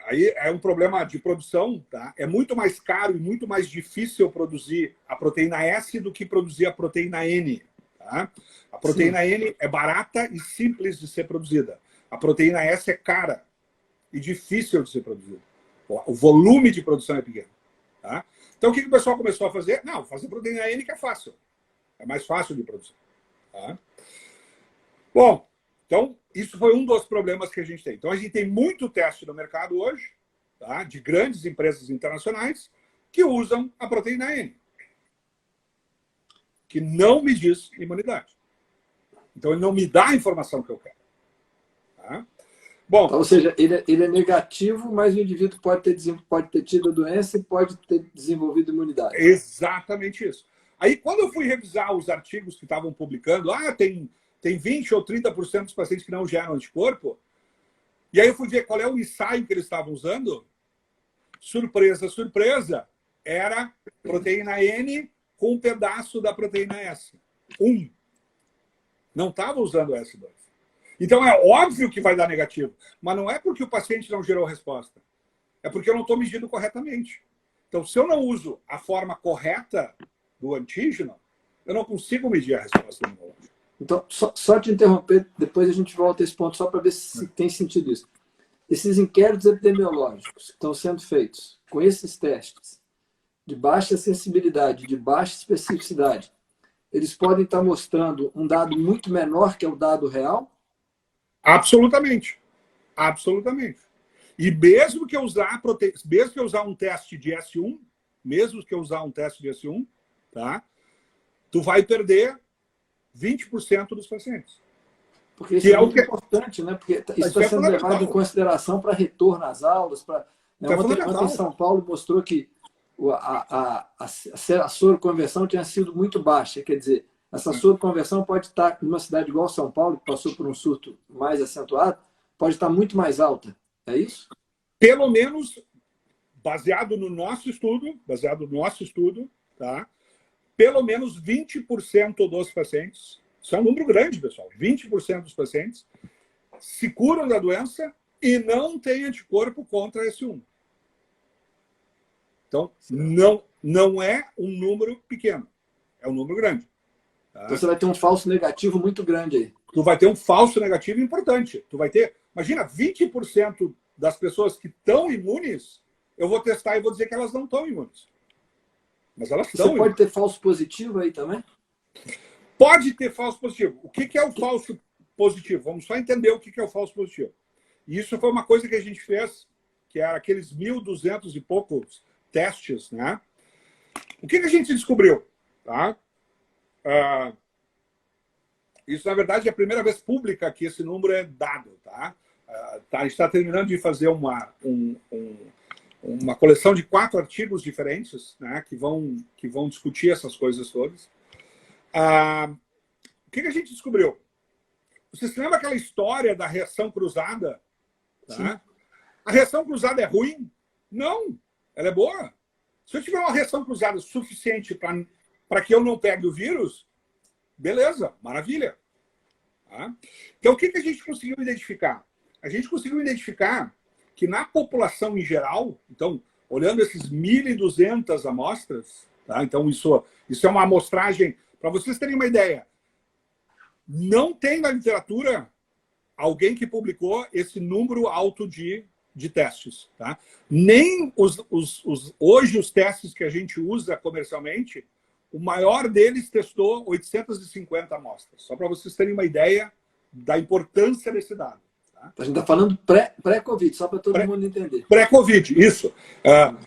Aí é um problema de produção. Tá? É muito mais caro e muito mais difícil produzir a proteína S do que produzir a proteína N. Tá? A proteína N é barata e simples de ser produzida. A proteína S é cara e difícil de ser produzido. O volume de produção é pequeno. Tá? Então, o que o pessoal começou a fazer? Não, fazer proteína N que é fácil. É mais fácil de produzir. Tá? Bom, então, isso foi um dos problemas que a gente tem. Então, a gente tem muito teste no mercado hoje, tá? De grandes empresas internacionais que usam a proteína N, que não me diz imunidade. Então, ele não me dá a informação que eu quero. Tá? Bom, então, ou seja, ele é negativo, mas o indivíduo pode ter tido a doença e pode ter desenvolvido imunidade. Exatamente isso. Aí, quando eu fui revisar os artigos que estavam publicando, tem 20% ou 30% dos pacientes que não geram anticorpo, e aí eu fui ver qual é o ensaio que eles estavam usando, surpresa, surpresa, era proteína N com um pedaço da proteína S. Não estava usando o S2. Então, é óbvio que vai dar negativo. Mas não é porque o paciente não gerou resposta. É porque eu não estou medindo corretamente. Então, se eu não uso a forma correta do antígeno, eu não consigo medir a resposta imunológica. Então, só te interromper, depois a gente volta a esse ponto, só para ver se tem sentido isso. Esses inquéritos epidemiológicos que estão sendo feitos com esses testes de baixa sensibilidade, de baixa especificidade, eles podem estar mostrando um dado muito menor que é o dado real? Absolutamente. Absolutamente. E mesmo que eu usar um teste de S1, tá? Tu vai perder 20% dos pacientes. Porque isso é muito importante, né? Porque isso está sendo levado em consideração para retorno às aulas. Ontem em São Paulo mostrou que a soroconversão tinha sido muito baixa. Quer dizer, essa soroconversão pode estar, numa cidade igual São Paulo, que passou por um surto mais acentuado, pode estar muito mais alta. É isso? Pelo menos, baseado no nosso estudo, tá? Pelo menos 20% dos pacientes, isso é um número grande, pessoal, 20% dos pacientes se curam da doença e não têm anticorpo contra S1. Então, não é um número pequeno, é um número grande. Tá? Então, você vai ter um falso negativo muito grande aí. Tu vai ter um falso negativo importante. Tu vai ter, imagina, 20% das pessoas que estão imunes, eu vou testar e vou dizer que elas não estão imunes. Mas elas estão imunes. Você pode ter falso positivo aí também? Pode ter falso positivo. O que é o falso positivo? Vamos só entender o que é o falso positivo. E isso foi uma coisa que a gente fez, que era aqueles 1.200 e poucos testes, né? O que a gente descobriu? Tá? Isso, na verdade, é a primeira vez pública que esse número é dado. Tá? A gente está terminando de fazer uma coleção de 4 artigos diferentes, né, que vão discutir essas coisas todas. O que a gente descobriu? Você se lembra aquela história da reação cruzada? Tá? A reação cruzada é ruim? Não, ela é boa. Se eu tiver uma reação cruzada suficiente para que eu não pegue o vírus, beleza, maravilha. Tá? Então, o que a gente conseguiu identificar? A gente conseguiu identificar que na população em geral, então, olhando esses 1.200 amostras, tá? Então isso é uma amostragem, para vocês terem uma ideia, não tem na literatura alguém que publicou esse número alto de testes. Tá? Nem hoje os testes que a gente usa comercialmente, o maior deles testou 850 amostras. Só para vocês terem uma ideia da importância desse dado. Tá? A gente está falando pré-Covid, só para todo mundo entender. Pré-Covid, isso.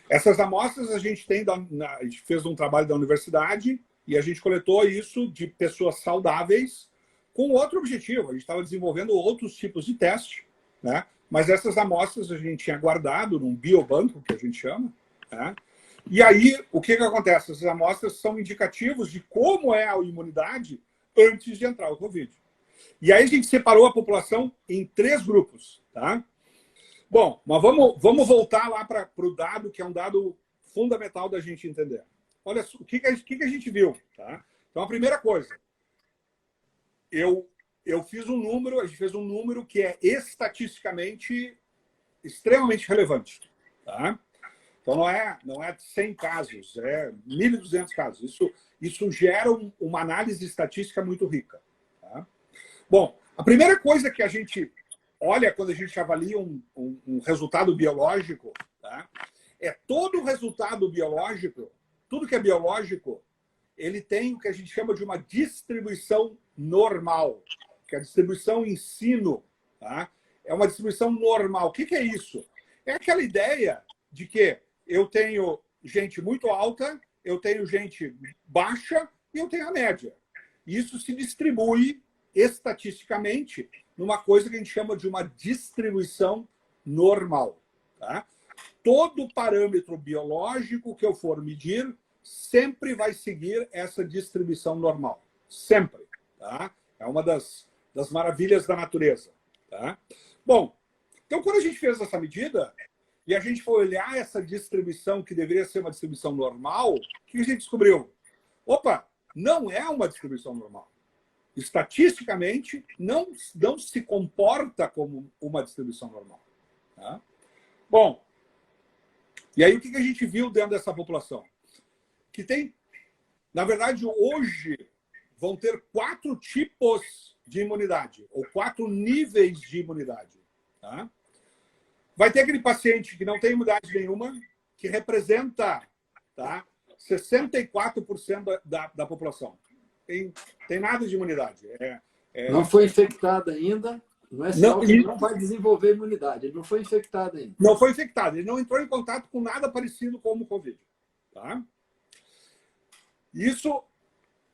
Essas amostras a gente a gente fez um trabalho da universidade e a gente coletou isso de pessoas saudáveis com outro objetivo. A gente estava desenvolvendo outros tipos de teste, né? Mas essas amostras a gente tinha guardado num biobanco, que a gente chama. Né? E aí, o que acontece? Essas amostras são indicativos de como é a imunidade antes de entrar o Covid. E aí a gente separou a população em 3 grupos. Tá? Bom, mas vamos voltar lá para o dado, que é um dado fundamental da gente entender. Olha, o que a gente viu? Tá? Então, a primeira coisa, eu fiz um número, a gente fez um número que é estatisticamente extremamente relevante. Tá? Então, não é 100 casos, é 1.200 casos. Isso gera uma análise estatística muito rica. Tá? Bom, a primeira coisa que a gente olha quando a gente avalia um resultado biológico, tá? É todo o resultado biológico, tudo que é biológico, ele tem o que a gente chama de uma distribuição normal, que é a distribuição em sino. Tá? É uma distribuição normal. O que é isso? É aquela ideia de que eu tenho gente muito alta, eu tenho gente baixa e eu tenho a média. Isso se distribui estatisticamente numa coisa que a gente chama de uma distribuição normal. Tá? Todo parâmetro biológico que eu for medir sempre vai seguir essa distribuição normal. Sempre. Tá? É uma das maravilhas da natureza. Tá? Bom, então quando a gente fez essa medida, e a gente foi olhar essa distribuição, que deveria ser uma distribuição normal, o que a gente descobriu? Opa, não é uma distribuição normal. Estatisticamente, não se comporta como uma distribuição normal. Tá? Bom, e aí o que a gente viu dentro dessa população? Que tem, na verdade, hoje vão ter 4 tipos de imunidade, ou 4 níveis de imunidade. Tá? Vai ter aquele paciente que não tem imunidade nenhuma, que representa, tá, 64% da população. Tem nada de imunidade. Não foi infectado ainda, não é sinal que ele não vai desenvolver imunidade. Ele não foi infectado ainda. Não foi infectado, ele não entrou em contato com nada parecido com o Covid. Tá? Isso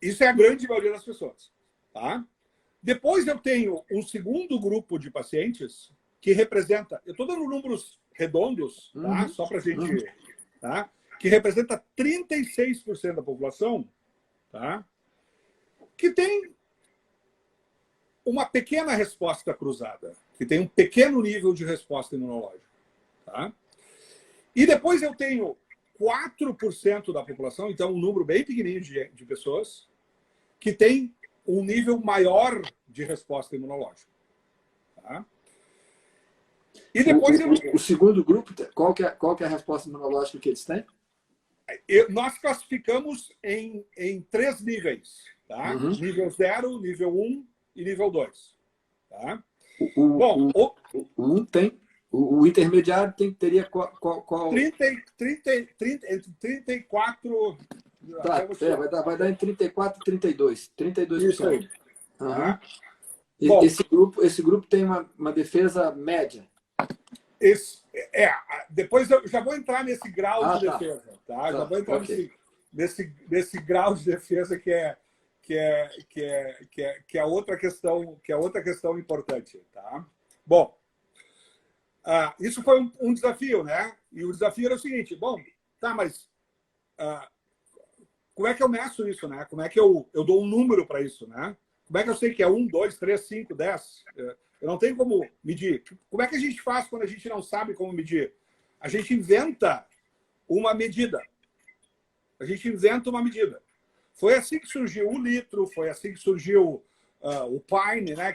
é a grande maioria das pessoas. Tá? Depois eu tenho um segundo grupo de pacientes que representa, eu estou dando números redondos, tá? Só para a gente, tá? Que representa 36% da população, tá? Que tem uma pequena resposta cruzada, que tem um pequeno nível de resposta imunológica. Tá? E depois eu tenho 4% da população, então um número bem pequenininho de pessoas, que tem um nível maior de resposta imunológica. Tá? E depois o segundo grupo, qual que é a resposta imunológica que eles têm? Nós classificamos em 3 níveis. Tá? Nível 0, nível 1 e nível 2. Tá? Bom, o intermediário teria qual? entre 34... Tá, vai dar em 34 e 32. 32%. Isso aí. Tá? Bom, esse grupo tem uma defesa média. Depois eu já vou entrar nesse grau de defesa. Tá? Já vou entrar nesse grau de defesa que é outra questão importante. Tá? Bom, isso foi um desafio, né? E o desafio era o seguinte: bom, tá, mas como é que eu meço isso, né? Como é que eu dou um número para isso, né? Como é que eu sei que é 1, 2, 3, 5, 10? Eu não tenho como medir. Como é que a gente faz quando a gente não sabe como medir? A gente inventa uma medida. Foi assim que surgiu o litro, foi assim que surgiu o Pine, né?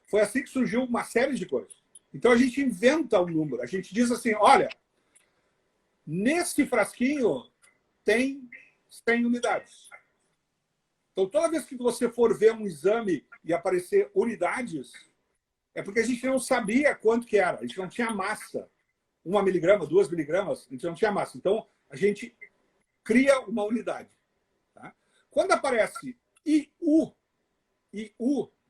Foi assim que surgiu uma série de coisas. Então a gente inventa um número. A gente diz assim: olha, nesse frasquinho tem 100 unidades. Então, toda vez que você for ver um exame e aparecer unidades, é porque a gente não sabia quanto que era. A gente não tinha massa. 1 miligrama, 2 miligramas, a gente não tinha massa. Então, a gente cria uma unidade. Tá? Quando aparece IU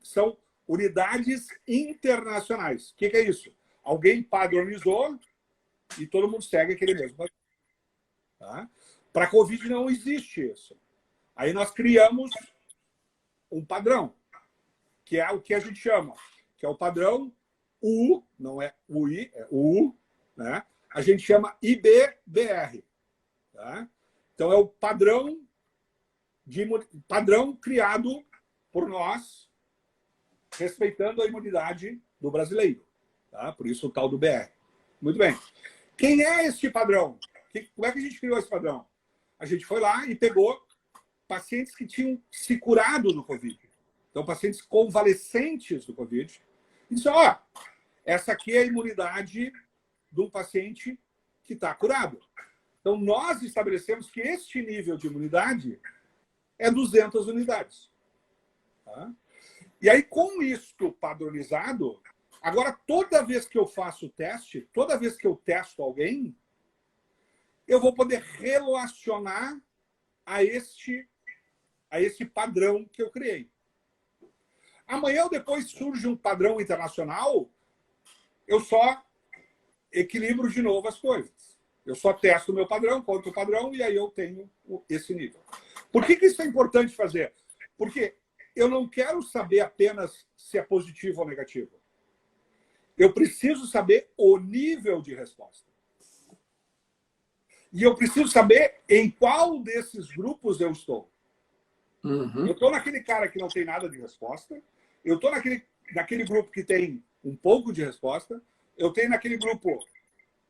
são unidades internacionais. O que é isso? Alguém padronizou e todo mundo segue aquele mesmo padrão. Tá? Para a Covid não existe isso. Aí nós criamos um padrão, que é o que a gente chama, que é o padrão U, não é UI, é U, né? A gente chama IBBR. Tá? Então é o padrão criado por nós, respeitando a imunidade do brasileiro. Tá? Por isso o tal do BR. Muito bem. Quem é este padrão? Como é que a gente criou esse padrão? A gente foi lá e pegou pacientes que tinham se curado do Covid. Então, pacientes convalescentes do Covid. E disse: ó, essa aqui é a imunidade de um paciente que está curado. Então, nós estabelecemos que este nível de imunidade é 200 unidades. Tá? E aí, com isto padronizado, agora, toda vez que eu faço o teste, toda vez que eu testo alguém, eu vou poder relacionar a este padrão que eu criei. Amanhã ou depois surge um padrão internacional, eu só equilibro de novo as coisas. Eu só testo o meu padrão contra o padrão e aí eu tenho esse nível. Por que isso é importante fazer? Porque eu não quero saber apenas se é positivo ou negativo. Eu preciso saber o nível de resposta. E eu preciso saber em qual desses grupos eu estou. Eu estou naquele cara que não tem nada de resposta. Eu estou naquele grupo que tem um pouco de resposta. Eu tenho naquele grupo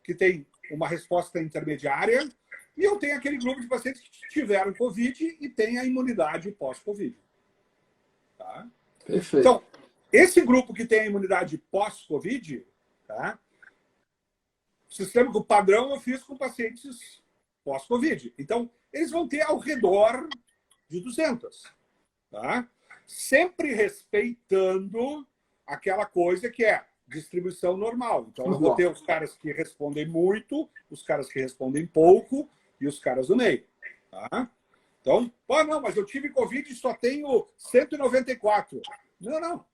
que tem uma resposta intermediária e eu tenho aquele grupo de pacientes que tiveram Covid e tem a imunidade pós-Covid. Tá? Perfeito. Então, esse grupo que tem a imunidade pós-Covid, tá? Sistêmico padrão eu fiz com pacientes pós-Covid. Então, eles vão ter ao redor de 200. Tá? Sempre respeitando aquela coisa que é distribuição normal. Então, eu vou ter os caras que respondem muito, os caras que respondem pouco e os caras do meio. Tá? Então, não, mas eu tive Covid e só tenho 194. Não.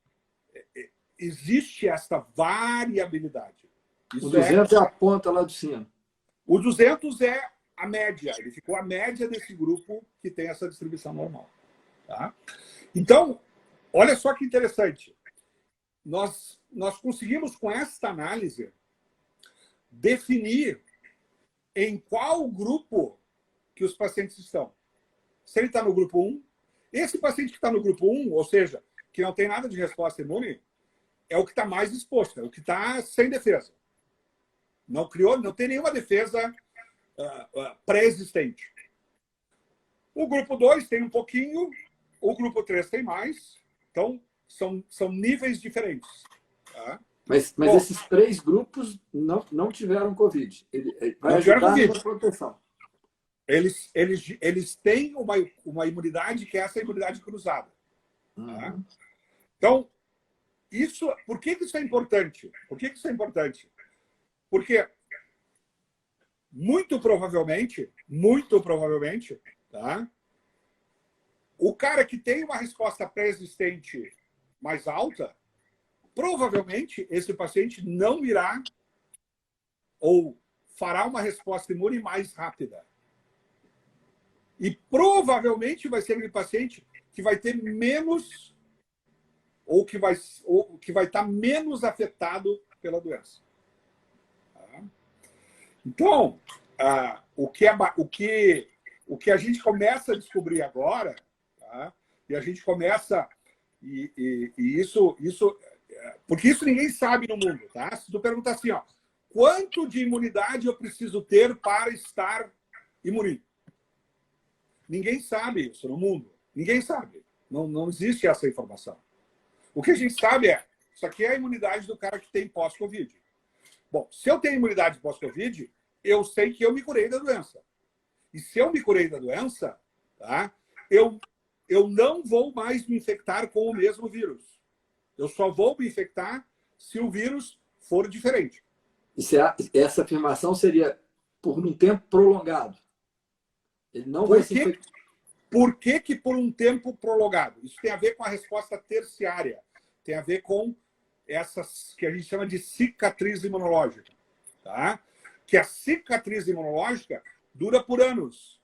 Existe essa variabilidade. Isso o 200 é a ponta lá do sino. O 200 é a média. Ele ficou a média desse grupo que tem essa distribuição normal. Tá? Então, olha só que interessante. Nós conseguimos, com esta análise, definir em qual grupo que os pacientes estão. Se ele está no grupo 1, esse paciente que está no grupo 1, ou seja, que não tem nada de resposta imune, é o que está mais exposto, é o que está sem defesa. Não tem nenhuma defesa pré-existente. O grupo 2 tem um pouquinho, o grupo 3 tem mais. Então, são níveis diferentes. Tá? Mas bom, esses 3 grupos não tiveram Covid. Vai ajudar na proteção. Eles têm uma imunidade que é essa imunidade cruzada. Tá? Então, por que isso é importante? Porque muito provavelmente, tá? O cara que tem uma resposta pré-existente mais alta, provavelmente esse paciente não irá ou fará uma resposta imune mais rápida. E provavelmente vai ser aquele paciente que vai ter menos ou que vai estar menos afetado pela doença. Tá? Então, o que a gente começa a descobrir agora, tá? E a gente começa e isso porque isso ninguém sabe no mundo, tá? Se tu perguntar assim, ó, quanto de imunidade eu preciso ter para estar imune? Ninguém sabe isso no mundo. Ninguém sabe. Não existe essa informação. O que a gente sabe isso aqui é a imunidade do cara que tem pós-Covid. Bom, se eu tenho imunidade pós-Covid, eu sei que eu me curei da doença. E se eu me curei da doença, tá? Eu não vou mais me infectar com o mesmo vírus. Eu só vou me infectar se o vírus for diferente. Essa afirmação seria por um tempo prolongado. Ele não vai se infectar. Por que por um tempo prolongado? Isso tem a ver com a resposta terciária. Tem a ver com essas que a gente chama de cicatriz imunológica. Tá? Que a cicatriz imunológica dura por anos.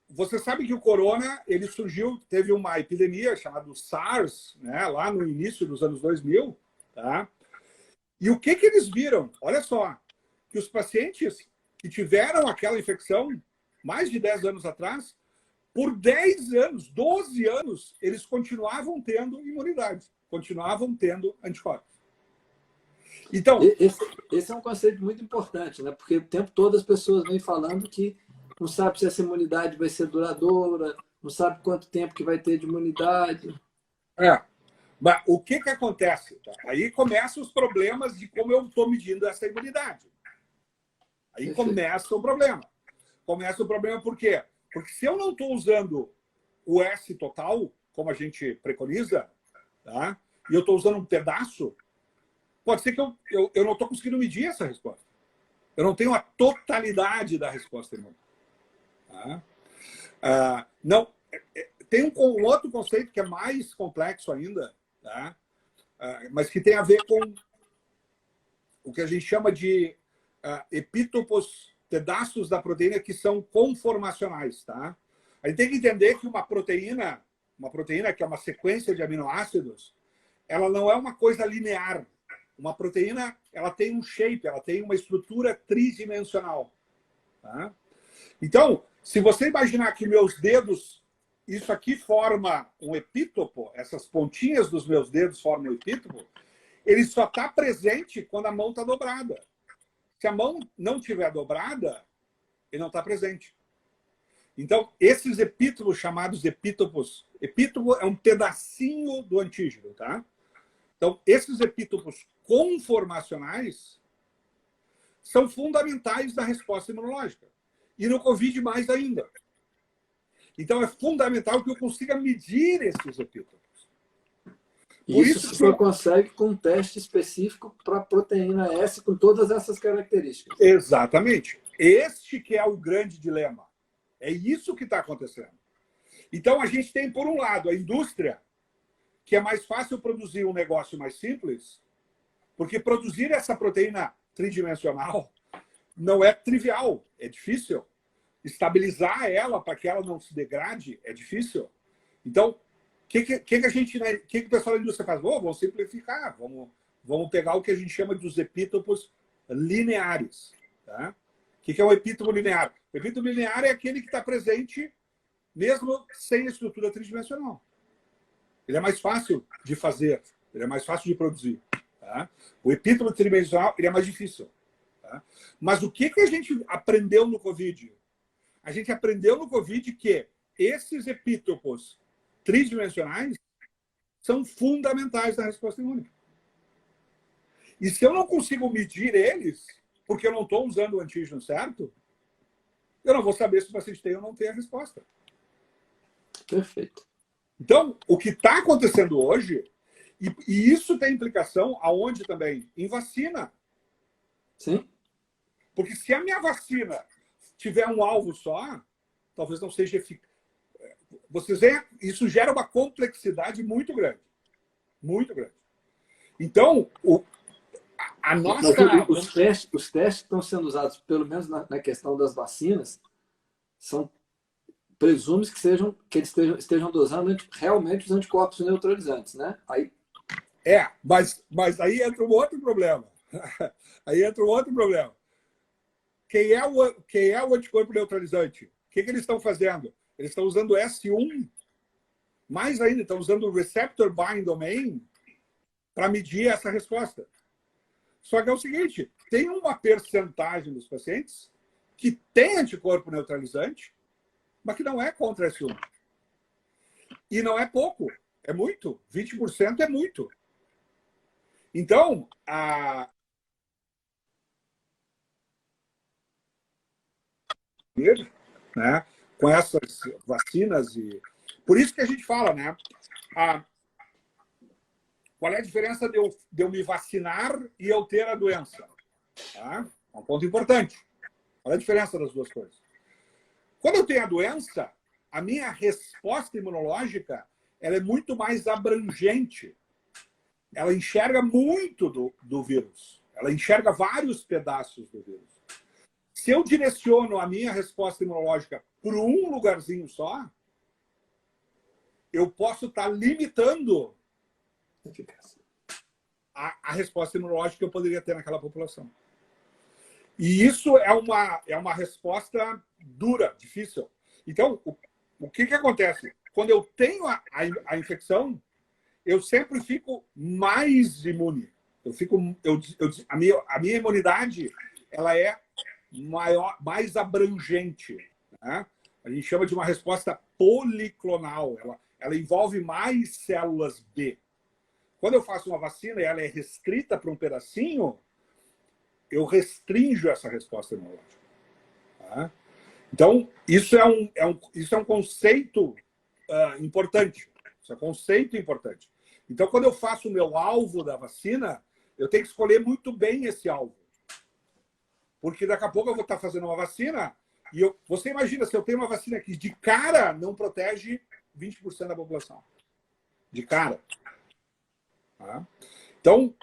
Você sabe que o corona ele surgiu, teve uma epidemia chamada SARS, né, lá no início dos anos 2000. Tá? E o que eles viram? Olha só, que os pacientes que tiveram aquela infecção mais de 10 anos atrás, por 10 anos, 12 anos, eles continuavam tendo imunidade, continuavam tendo anticorpos. Então, esse é um conceito muito importante, né? Porque o tempo todo as pessoas vêm falando que não sabe se essa imunidade vai ser duradoura, não sabe quanto tempo que vai ter de imunidade. Mas o que acontece? Tá? Aí começam os problemas de como eu estou medindo essa imunidade. Aí começa o problema. Começa o problema por quê? Porque se eu não estou usando o S total, como a gente preconiza, tá? E eu estou usando um pedaço, pode ser que eu não estou conseguindo medir essa resposta. Eu não tenho a totalidade da resposta imune. Tá? Tem um outro conceito que é mais complexo ainda, tá? Mas que tem a ver com o que a gente chama de epítopos, pedaços da proteína que são conformacionais. Tá? A gente tem que entender que uma proteína que é uma sequência de aminoácidos, ela não é uma coisa linear. Uma proteína ela tem um shape, ela tem uma estrutura tridimensional. Tá? Então, se você imaginar que meus dedos, isso aqui forma um epítopo, essas pontinhas dos meus dedos formam um epítopo, ele só está presente quando a mão está dobrada. Se a mão não estiver dobrada, ele não está presente. Então, esses epítopos chamados epítopos, epítopo é um pedacinho do antígeno, tá? Então, esses epítopos conformacionais são fundamentais na resposta imunológica. E no Covid mais ainda. Então, é fundamental que eu consiga medir esses epítopos. Por isso que você consegue com um teste específico para a proteína S com todas essas características. Exatamente. Este que é o grande dilema. É isso que está acontecendo. Então, a gente tem, por um lado, a indústria, que é mais fácil produzir um negócio mais simples, porque produzir essa proteína tridimensional não é trivial, é difícil. Estabilizar ela para que ela não se degrade é difícil. Então, o que o pessoal da indústria faz? Vamos simplificar, vamos pegar o que a gente chama dos epítopos lineares. Tá? O que é o epítopo linear? O epítopo linear é aquele que está presente mesmo sem a estrutura tridimensional. Ele é mais fácil de fazer, ele é mais fácil de produzir. Tá? O epítopo tridimensional ele é mais difícil. Tá? Mas o que a gente aprendeu no Covid? A gente aprendeu no Covid que esses epítopos tridimensionais são fundamentais na resposta imune. E se eu não consigo medir eles, porque eu não estou usando o antígeno certo, eu não vou saber se o paciente tem ou não tem a resposta. Perfeito. Então, o que está acontecendo hoje, e isso tem implicação aonde também? Em vacina. Sim. Porque se a minha vacina tiver um alvo só, talvez não seja eficaz. Vocês veem, isso gera uma complexidade muito grande. Muito grande. Então, a nossa... Os testes que estão sendo usados, pelo menos na questão das vacinas, são presume que eles estejam dosando realmente os anticorpos neutralizantes, né? Mas aí entra um outro problema. Aí entra um outro problema. Quem é o anticorpo neutralizante? O que eles estão fazendo? Eles estão usando S1, mais ainda, estão usando o Receptor Bind Domain para medir essa resposta. Só que é o seguinte, tem uma percentagem dos pacientes que tem anticorpo neutralizante, mas que não é contra S1. E não é pouco, é muito. 20% é muito. Então, né, com essas vacinas e... Por isso que a gente fala, né? Qual é a diferença de eu me vacinar e eu ter a doença? Tá? É um ponto importante. Qual é a diferença das duas coisas? Quando eu tenho a doença, a minha resposta imunológica ela é muito mais abrangente. Ela enxerga muito do vírus. Ela enxerga vários pedaços do vírus. Se eu direciono a minha resposta imunológica para um lugarzinho só, eu posso estar limitando a resposta imunológica que eu poderia ter naquela população. E isso é uma resposta dura, difícil. Então, o que acontece? Quando eu tenho a infecção, eu sempre fico mais imune. A minha imunidade ela é maior, mais abrangente. Né? A gente chama de uma resposta policlonal. Ela envolve mais células B. Quando eu faço uma vacina e ela é restrita para um pedacinho, eu restringo essa resposta imunológica. Tá? Então, isso é um conceito importante. Isso é um conceito importante. Então, quando eu faço o meu alvo da vacina, eu tenho que escolher muito bem esse alvo. Porque daqui a pouco eu vou estar fazendo uma vacina e você imagina, se eu tenho uma vacina que de cara não protege 20% da população. De cara. Tá? Então,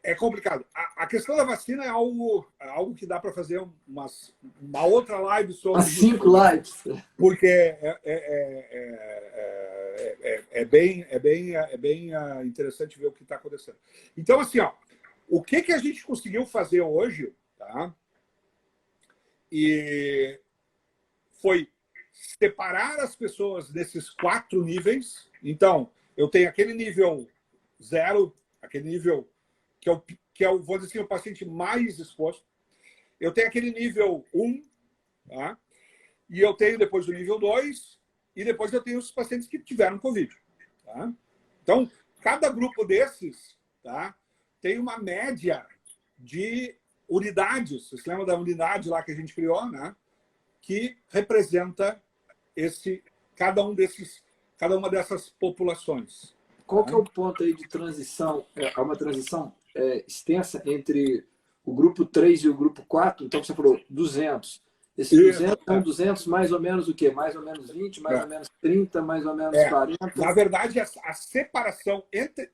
é complicado. A questão da vacina é algo que dá para fazer uma outra live sobre isso. 5 lives. Porque é bem interessante ver o que está acontecendo. Então, assim, o que a gente conseguiu fazer hoje, tá? E foi separar as pessoas desses 4 níveis. Então, eu tenho aquele nível 0, aquele nível que é o, vou dizer assim, o paciente mais exposto. Eu tenho aquele nível 1, tá? E eu tenho depois o nível 2, e depois eu tenho os pacientes que tiveram Covid. Tá? Então, cada grupo desses, tá, tem uma média de unidades. Você se lembra da unidade lá que a gente criou, né? Que representa cada uma dessas populações. Qual que é o ponto aí de transição? Há uma transição extensa entre o grupo 3 e o grupo 4? Então, você falou 200. Esses 200 são 200 mais ou menos o quê? Mais ou menos 20, mais ou menos 30, mais ou menos 40? Na verdade, a separação entre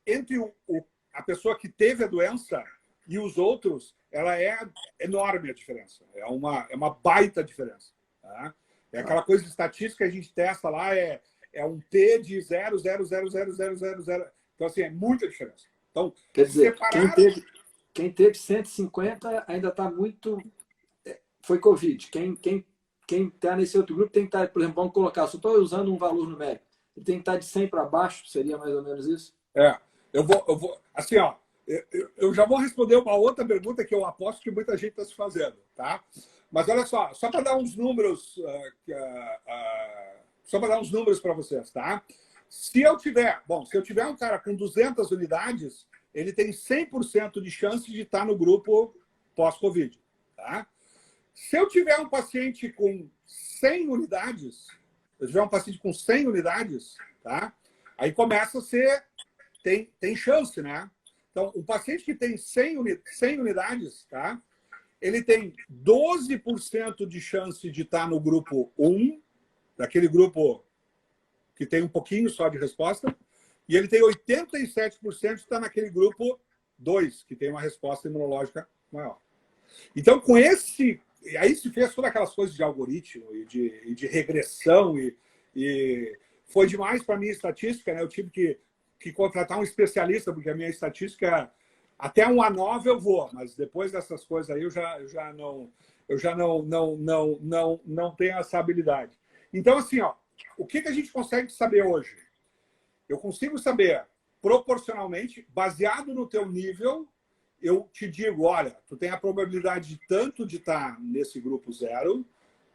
a pessoa que teve a doença e os outros, ela é enorme a diferença. É uma baita diferença. Tá? É aquela coisa de estatística que a gente testa lá, é um T de 0,0000000. Então, assim, é muita diferença. Então, quer dizer, quem teve 150 ainda está muito... Foi Covid. Quem está nesse outro grupo tem que estar, por exemplo, vamos colocar, só estou usando um valor numérico, ele tem que estar de 100 para baixo, seria mais ou menos isso? Eu vou assim, ó, eu já vou responder uma outra pergunta que eu aposto que muita gente está se fazendo, tá? Mas olha só para dar uns números, para vocês, tá? Se eu tiver um cara com 200 unidades, ele tem 100% de chance de estar no grupo pós-Covid, tá? Se eu tiver um paciente com 100 unidades, tá? Aí começa a ser... Tem chance, né? Então, o paciente que tem 100 unidades, tá? Ele tem 12% de chance de estar no grupo 1, daquele grupo que tem um pouquinho só de resposta, e ele tem 87% de estar naquele grupo 2, que tem uma resposta imunológica maior. Então, com esse... Aí se fez todas aquelas coisas de algoritmo e de regressão, e foi demais para a minha estatística, né? Eu tive que contratar um especialista, porque a minha estatística, até um A9 eu vou, mas depois dessas coisas aí eu já não tenho essa habilidade. Então, assim, ó, o que a gente consegue saber hoje? Eu consigo saber proporcionalmente, baseado no teu nível, eu te digo, olha, tu tem a probabilidade de tanto de estar nesse grupo 0,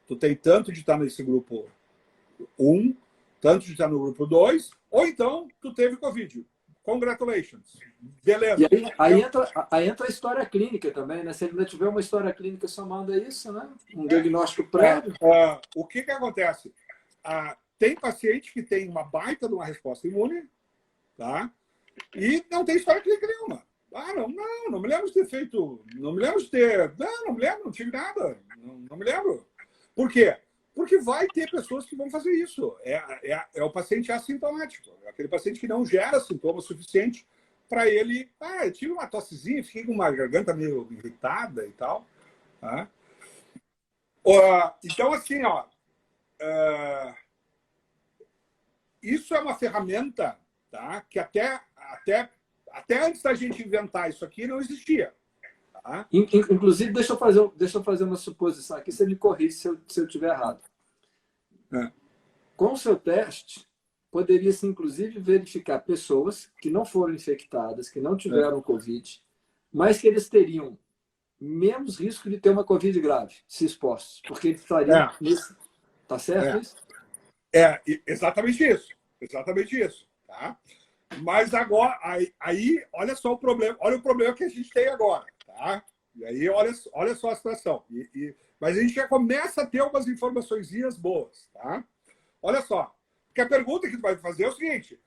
tu tem tanto de estar nesse grupo 1, tanto de estar no grupo 2, ou então tu teve Covid. Congratulations. Beleza. E aí entra a história clínica também, né? Se ele ainda tiver uma história clínica somando a isso, né? Um diagnóstico prévio. O que acontece? Tem paciente que tem uma baita de uma resposta imune, tá? E não tem história clínica nenhuma. Não me lembro de ter feito... Não me lembro de ter... Não me lembro, não tive nada. Não me lembro. Por quê? Porque vai ter pessoas que vão fazer isso. É o paciente assintomático. É aquele paciente que não gera sintoma suficiente para ele... eu tive uma tossezinha, fiquei com uma garganta meio irritada e tal. Tá? Então, assim, ó... isso é uma ferramenta, tá? Que até antes da gente inventar isso aqui, não existia. Tá? Inclusive, deixa eu fazer uma suposição aqui, você me corrige se eu estiver errado. Com o seu teste, poderia-se, inclusive, verificar pessoas que não foram infectadas, que não tiveram Covid, mas que eles teriam menos risco de ter uma Covid grave, se expostos, porque eles estariam nisso. Tá certo isso? Exatamente isso. Exatamente isso. Tá? Mas agora, aí, olha só o problema. Olha o problema que a gente tem agora. Tá? E aí, olha só a situação. Mas a gente já começa a ter algumas informaçõezinhas boas. Tá? Olha só. Porque a pergunta que tu vai fazer é o seguinte.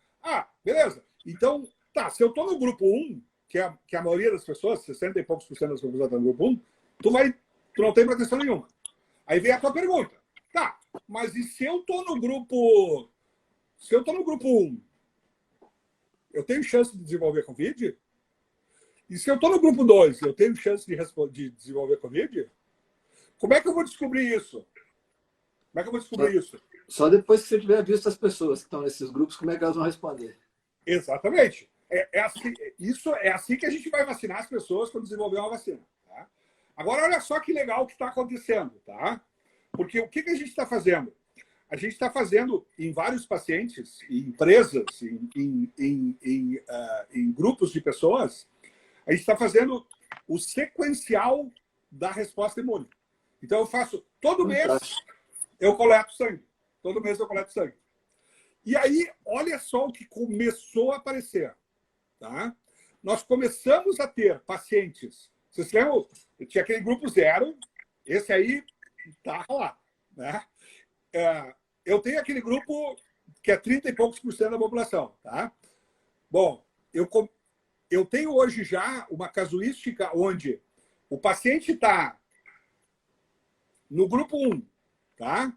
Beleza. Então, se eu estou no grupo 1, que a maioria das pessoas, 60 e poucos por cento das pessoas estão no grupo 1, tu não tem proteção nenhuma. Aí vem a tua pergunta. Mas e se eu estou no grupo... Se eu estou no grupo 1, eu tenho chance de desenvolver Covid? E se eu estou no grupo 2, eu tenho chance de desenvolver Covid? Como é que eu vou descobrir isso? Só depois que você tiver visto as pessoas que estão nesses grupos, como é que elas vão responder? Exatamente. É assim que a gente vai vacinar as pessoas quando desenvolver uma vacina. Tá? Agora, olha só que legal o que está acontecendo. Tá? Porque o que a gente está fazendo? a gente está fazendo em vários pacientes, em empresas, em grupos de pessoas, a gente está fazendo o sequencial da resposta imune. Então, eu faço, todo mês, eu coleto sangue. Todo mês eu coleto sangue. E aí, olha só o que começou a aparecer. Tá? Nós começamos a ter pacientes. Vocês se lembram? Tinha aquele grupo 0, esse aí tá lá. Né? Eu tenho aquele grupo que é 30 e poucos por cento da população. Tá? Bom, eu tenho hoje já uma casuística onde o paciente está no grupo 1, tá?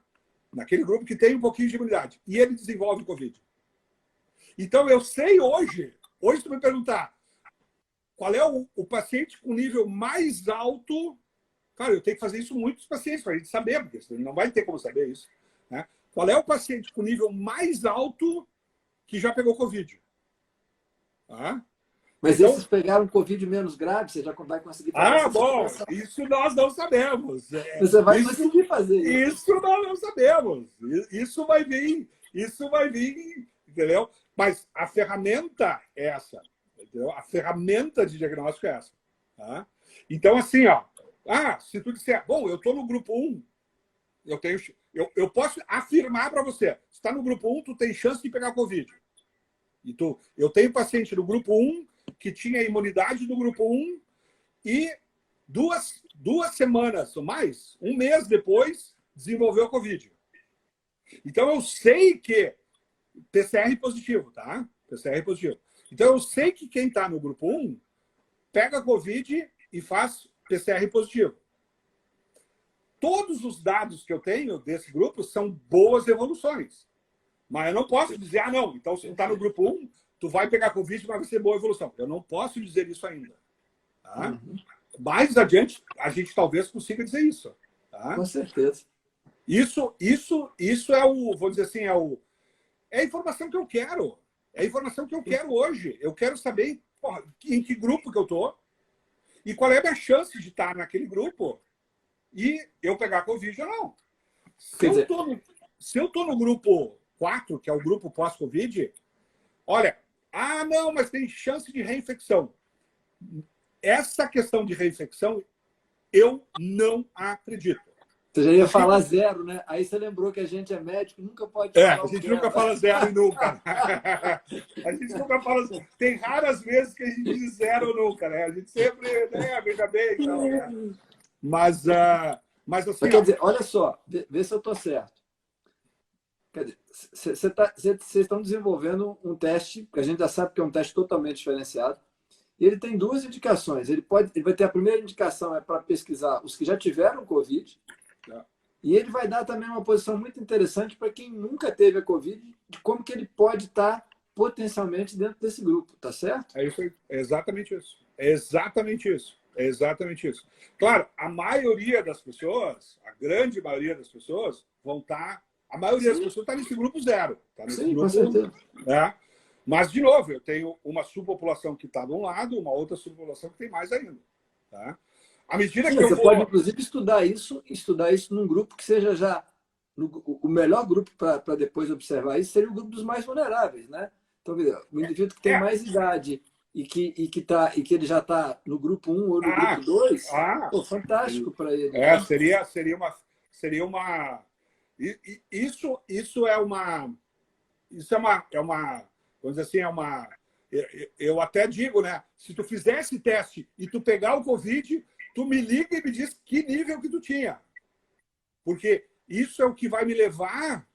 Naquele grupo que tem um pouquinho de imunidade, e ele desenvolve Covid. Então, eu sei hoje se tu me perguntar qual é o paciente com nível mais alto, cara, eu tenho que fazer isso com muitos pacientes para a gente saber, porque você não vai ter como saber isso. Né? Qual é o paciente com nível mais alto que já pegou Covid? Tá? Mas então, esses pegaram Covid menos grave, você já vai conseguir fazer essa bom, isso nós não sabemos. Você vai conseguir fazer isso. Isso nós não sabemos. Isso vai vir, entendeu? Mas a ferramenta é essa. Entendeu? A ferramenta de diagnóstico é essa. Tá? Então, assim, ó, se tu disser, bom, eu estou no grupo 1, eu posso afirmar para você, se está no grupo 1, tu tem chance de pegar Covid. Eu tenho paciente no grupo 1 que tinha imunidade do grupo 1 e duas semanas ou mais, um mês depois, desenvolveu a Covid. Então, eu sei que PCR positivo, tá? PCR positivo. Então, eu sei que quem está no grupo 1 pega a Covid e faz PCR positivo. Todos os dados que eu tenho desse grupo são boas evoluções. Mas eu não posso dizer, não, então se tu está no grupo 1, tu vai pegar Covid e vai ser boa evolução. Eu não posso dizer isso ainda. Tá? Mais adiante, a gente talvez consiga dizer isso. Tá? Com certeza. Isso é o, vou dizer assim, é a informação que eu quero. É a informação que eu quero hoje. Eu quero saber em que grupo que eu estou e qual é a minha chance de estar naquele grupo e eu pegar Covid ou não. Se eu estou no grupo 4, que é o grupo pós-Covid, olha, não, mas tem chance de reinfecção. Essa questão de reinfecção, eu não acredito. Você já ia falar 0, né? Aí você lembrou que a gente é médico, nunca pode falar. A gente nunca fala 0 e nunca. A gente nunca fala 0. Tem raras vezes que a gente diz 0 ou nunca, né? A gente sempre, né, veja bem. Então, né? Mas assim... Quer dizer, olha só, vê se eu estou certo. Quer dizer, vocês estão desenvolvendo um teste, que a gente já sabe que é um teste totalmente diferenciado, e ele tem 2 indicações. Ele vai ter a primeira indicação, é para pesquisar os que já tiveram Covid, e ele vai dar também uma posição muito interessante para quem nunca teve a Covid, de como que ele pode estar potencialmente dentro desse grupo, tá certo? É isso aí. É exatamente isso. É exatamente isso. É exatamente isso. Claro, a maioria das pessoas, a grande maioria das pessoas, vão estar... A maioria das pessoas está nesse grupo 0. Tá nesse grupo, com certeza. Né? Mas, de novo, eu tenho uma subpopulação que está de um lado, uma outra subpopulação que tem mais ainda. Tá? À medida que você pode, inclusive, estudar isso num grupo que seja já... O melhor grupo para depois observar isso seria o grupo dos mais vulneráveis, né? Então, o indivíduo que tem mais idade e que ele já está no grupo 1 ou no grupo 2, fantástico para ele. Né? Seria uma... Isso é uma, vamos dizer assim, eu até digo, né? Se tu fizer esse teste e tu pegar o Covid, tu me liga e me diz que nível que tu tinha. Porque isso é o que vai me levar,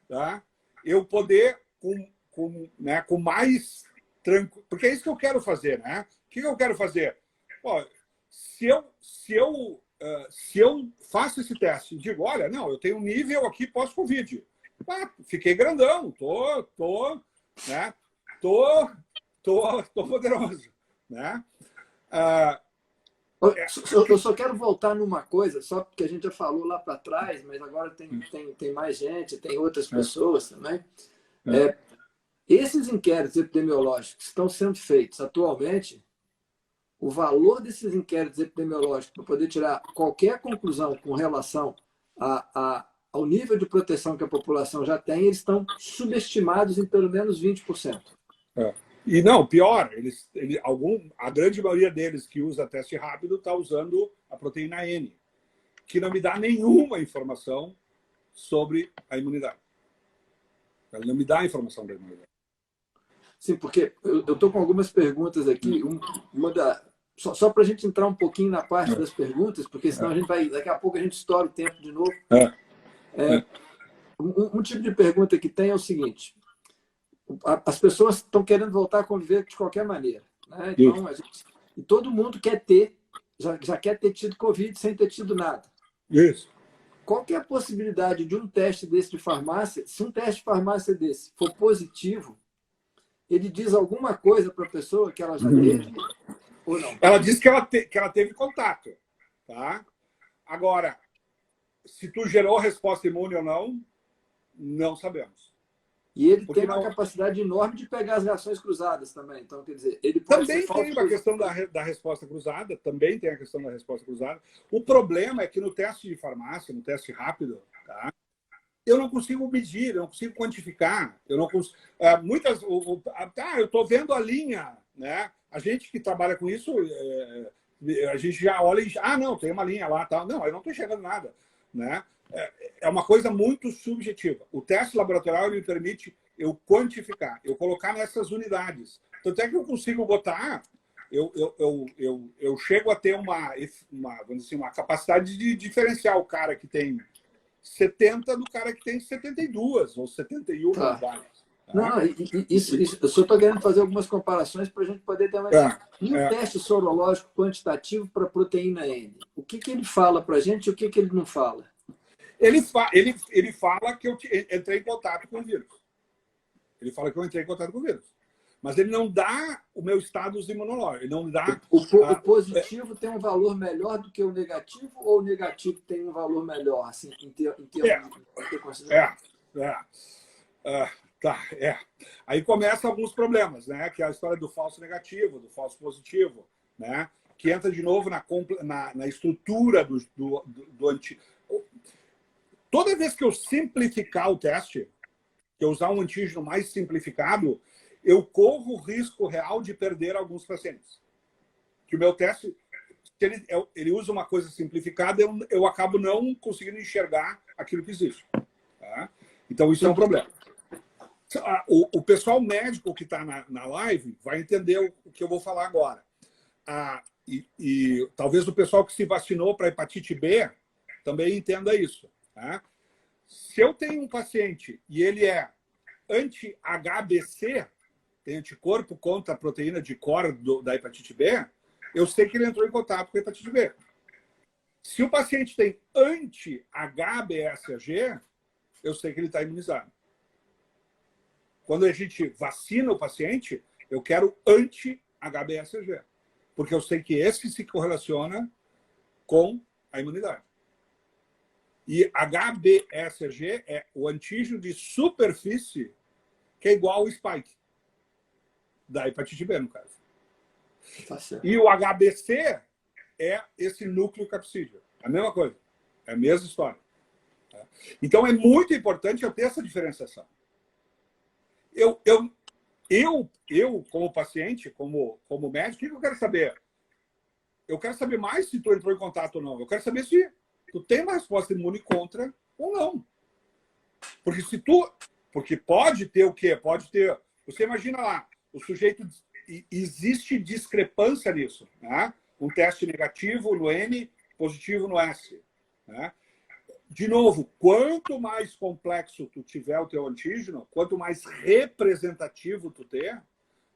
tá? Eu poder com mais tranquilo. Porque é isso que eu quero fazer, né? O que eu quero fazer? Se eu faço esse teste e digo, olha, não, eu tenho um nível aqui pós-Covid. Fiquei grandão, né? Tô poderoso, né? Eu só quero voltar numa coisa, só porque a gente já falou lá para trás, mas agora tem mais gente, tem outras pessoas também. Esses inquéritos epidemiológicos que estão sendo feitos atualmente, o valor desses inquéritos epidemiológicos para poder tirar qualquer conclusão com relação ao nível de proteção que a população já tem, eles estão subestimados em pelo menos 20%. E não, pior, a grande maioria deles que usa teste rápido está usando a proteína N, que não me dá nenhuma informação sobre a imunidade. Ela não me dá a informação da imunidade. Sim, porque eu estou com algumas perguntas aqui. Só para a gente entrar um pouquinho na parte das perguntas, porque senão a gente vai. Daqui a pouco a gente estoura o tempo de novo. Um tipo de pergunta que tem é o seguinte: as pessoas estão querendo voltar a conviver de qualquer maneira. Né? Então, e todo mundo quer ter, já quer ter tido Covid sem ter tido nada. Isso. Qual que é a possibilidade de um teste desse de farmácia? Se um teste de farmácia desse for positivo, ele diz alguma coisa para a pessoa que ela já teve ou não? Ela diz que ela teve contato. Tá? Agora, se tu gerou resposta imune ou não, não sabemos. E ele tem uma capacidade enorme de pegar as reações cruzadas também. Então, quer dizer, ele pode também tem a questão da resposta cruzada, também tem a questão da resposta cruzada. O problema é que no teste de farmácia, no teste rápido, tá? Eu não consigo medir, eu não consigo quantificar, eu não consigo, eu estou vendo a linha, né? A gente que trabalha com isso, a gente já olha e não, tem uma linha lá, tal. Não, eu não estou enxergando nada, né? É uma coisa muito subjetiva. O teste laboratorial ele permite eu quantificar, eu colocar nessas unidades. Tanto é que eu consigo botar, eu chego a ter vamos dizer, uma capacidade de diferenciar o cara que tem 70 do cara que tem 72 ou 71 unidades. Tá? Não, isso, eu só estou querendo fazer algumas comparações para a gente poder ter uma ideia. E o teste sorológico quantitativo para a proteína N? O que ele fala para a gente e o que ele não fala? Ele fala que eu entrei em contato com o vírus. Ele fala que eu entrei em contato com o vírus. Mas ele não dá o meu status imunológico. Ele não dá... O positivo tem um valor melhor do que o negativo ou o negativo tem um valor melhor? Assim, em termos de consideração? Aí começam alguns problemas, né? Que é a história do falso negativo, do falso positivo, né? Que entra de novo na estrutura do anti... Toda vez que eu simplificar o teste, que eu usar um antígeno mais simplificado, eu corro o risco real de perder alguns pacientes. Que o meu teste, se ele usa uma coisa simplificada, eu acabo não conseguindo enxergar aquilo que existe. Tá? Então, isso é um problema. O pessoal médico que está na live vai entender o que eu vou falar agora. E talvez o pessoal que se vacinou para hepatite B também entenda isso. Tá? Se eu tenho um paciente e ele é anti-HBC, tem anticorpo contra a proteína de core da hepatite B, eu sei que ele entrou em contato com a hepatite B. Se o paciente tem anti-HBsAg, eu sei que ele está imunizado. Quando a gente vacina o paciente, eu quero anti-HBsAg, porque eu sei que esse se correlaciona com a imunidade. E HBsAg é o antígeno de superfície que é igual ao spike da hepatite B, no caso. Tá certo. E o HBC é esse núcleo capsídeo. É a mesma coisa. É a mesma história. Tá? Então, é muito importante eu ter essa diferenciação. Eu como paciente, como médico, o que eu quero saber? Eu quero saber mais se tu entrou em contato ou não. Eu quero saber se tu tem uma resposta imune contra ou não. Porque pode ter o quê? Pode ter... Você imagina lá, o sujeito... Existe discrepância nisso. Né? Um teste negativo no N, positivo no S. Né? De novo, quanto mais complexo tu tiver o teu antígeno, quanto mais representativo tu ter,